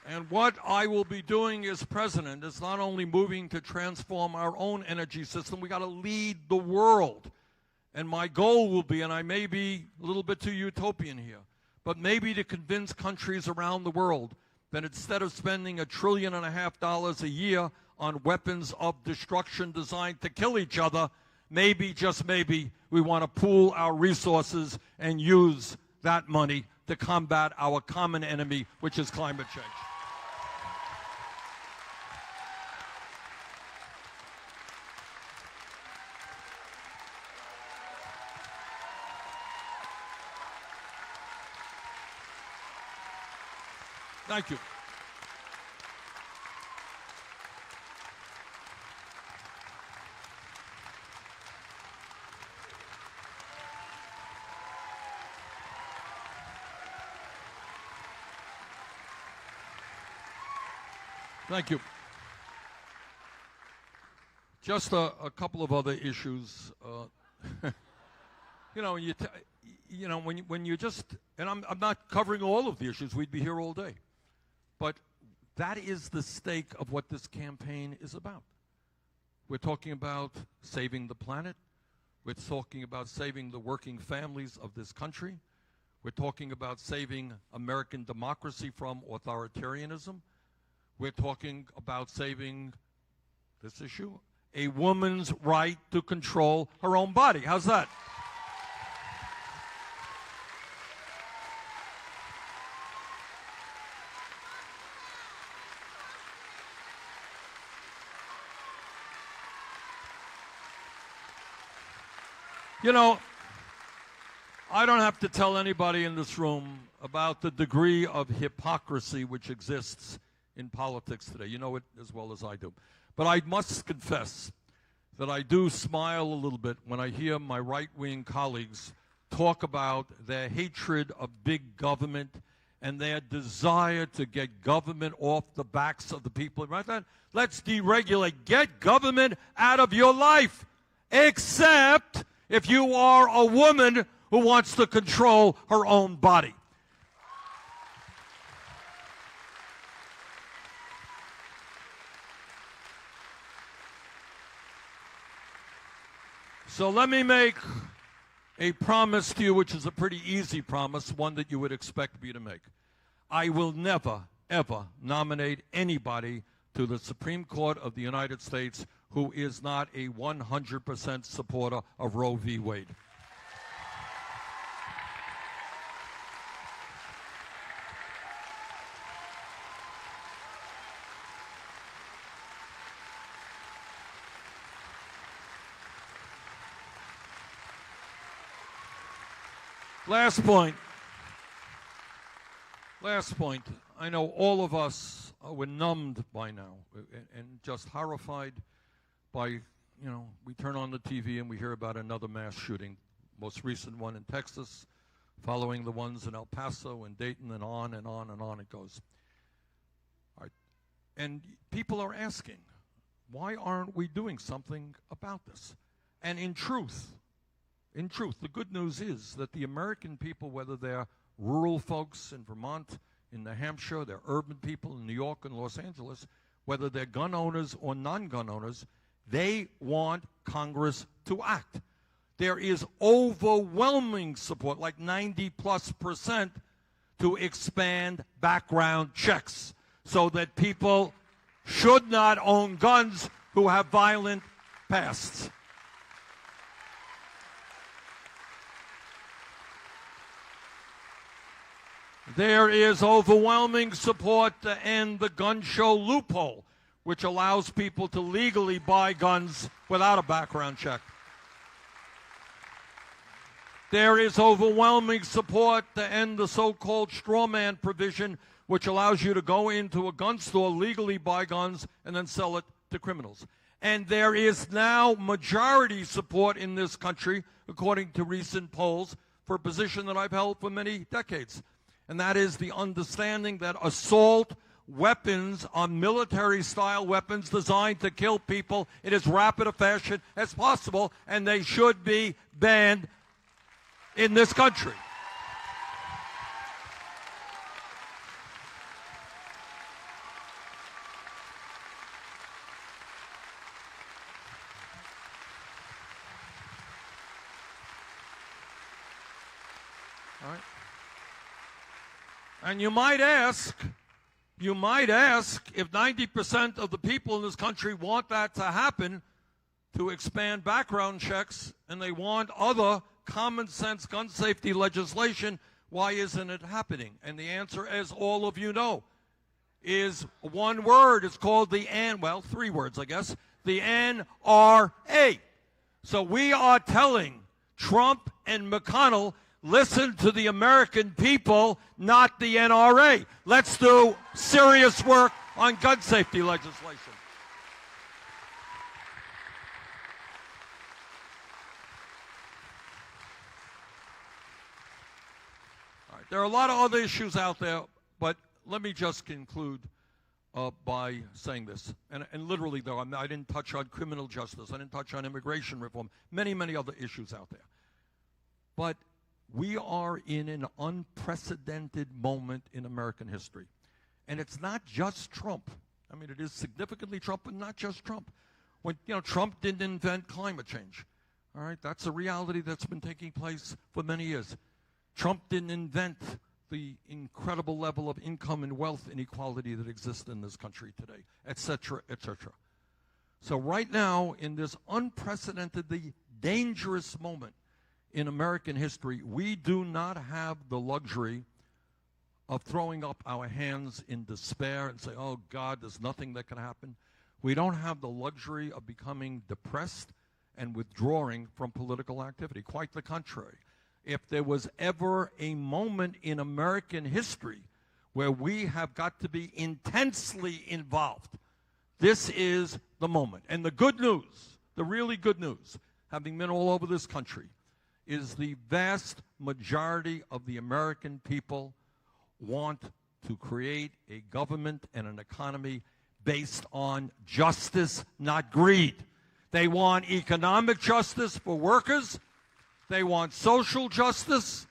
And what I will be doing as president is not only moving to transform our own energy system, we got to lead the world. And my goal will be, and I may be a little bit too utopian here, but maybe to convince countries around the world that instead of spending $1.5 trillion a year on weapons of destruction designed to kill each other, maybe, just maybe, we want to pool our resources and use that money to combat our common enemy, which is climate change. Thank you. Thank you. Just a couple of other issues. You know, when you just, and I'm not covering all of the issues. We'd be here all day. But that is the stake of what this campaign is about. We're talking about saving the planet. We're talking about saving the working families of this country. We're talking about saving American democracy from authoritarianism. We're talking about saving this issue, a woman's right to control her own body. How's that? You know, I don't have to tell anybody in this room about the degree of hypocrisy which exists in politics today. You know it as well as I do. But I must confess that I do smile a little bit when I hear my right-wing colleagues talk about their hatred of big government and their desire to get government off the backs of the people. Right? Let's deregulate. Get government out of your life. Except if you are a woman who wants to control her own body. So let me make a promise to you, which is a pretty easy promise, one that you would expect me to make. I will never, ever nominate anybody to the Supreme Court of the United States who is not a 100% supporter of Roe v. Wade. Last point. I know all of us were numbed by now and just horrified by, we turn on the TV and we hear about another mass shooting. Most recent one in Texas, following the ones in El Paso and Dayton, and on and on and on it goes. All right. And people are asking, why aren't we doing something about this? And in truth, the good news is that the American people, whether they're rural folks in Vermont, in New Hampshire, they're urban people in New York and Los Angeles, whether they're gun owners or non-gun owners, they want Congress to act. There is overwhelming support, like 90+%, to expand background checks so that people should not own guns who have violent pasts. There is overwhelming support to end the gun show loophole, which allows people to legally buy guns without a background check. There is overwhelming support to end the so-called straw man provision, which allows you to go into a gun store, legally buy guns, and then sell it to criminals. And there is now majority support in this country, according to recent polls, for a position that I've held for many decades. And that is the understanding that assault weapons are military-style weapons designed to kill people in as rapid a fashion as possible, and they should be banned in this country. All right. And you might ask if 90% of the people in this country want that to happen, to expand background checks, and they want other common sense gun safety legislation, why isn't it happening? And the answer, as all of you know, is one word. It's called three words, I guess, the NRA. So we are telling Trump and McConnell, listen to the American people, not the NRA. Let's do serious work on gun safety legislation. All right, there are a lot of other issues out there, but let me just conclude by saying this. And literally, though, I didn't touch on criminal justice. I didn't touch on immigration reform. Many, many other issues out there. But we are in an unprecedented moment in American history. And it's not just Trump. I mean, it is significantly Trump, but not just Trump. When, Trump didn't invent climate change. All right, that's a reality that's been taking place for many years. Trump didn't invent the incredible level of income and wealth inequality that exists in this country today, et cetera, et cetera. So right now, in this unprecedentedly dangerous moment in American history, we do not have the luxury of throwing up our hands in despair and say, oh, God, there's nothing that can happen. We don't have the luxury of becoming depressed and withdrawing from political activity. Quite the contrary. If there was ever a moment in American history where we have got to be intensely involved, this is the moment. And the good news, the really good news, having been all over this country, is the vast majority of the American people want to create a government and an economy based on justice, not greed. They want economic justice for workers, They want social justice.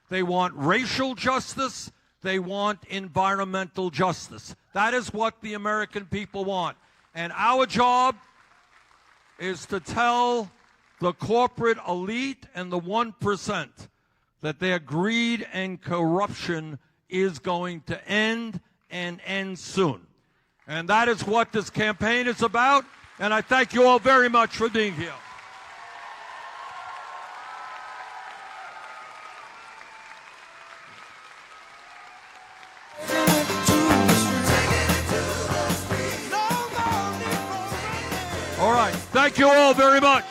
They want racial justice. They want environmental justice. That is what the American people want. And our job is to tell the corporate elite and the 1% that their greed and corruption is going to end and end soon. And that is what this campaign is about. And I thank you all very much for being here. All right. Thank you all very much.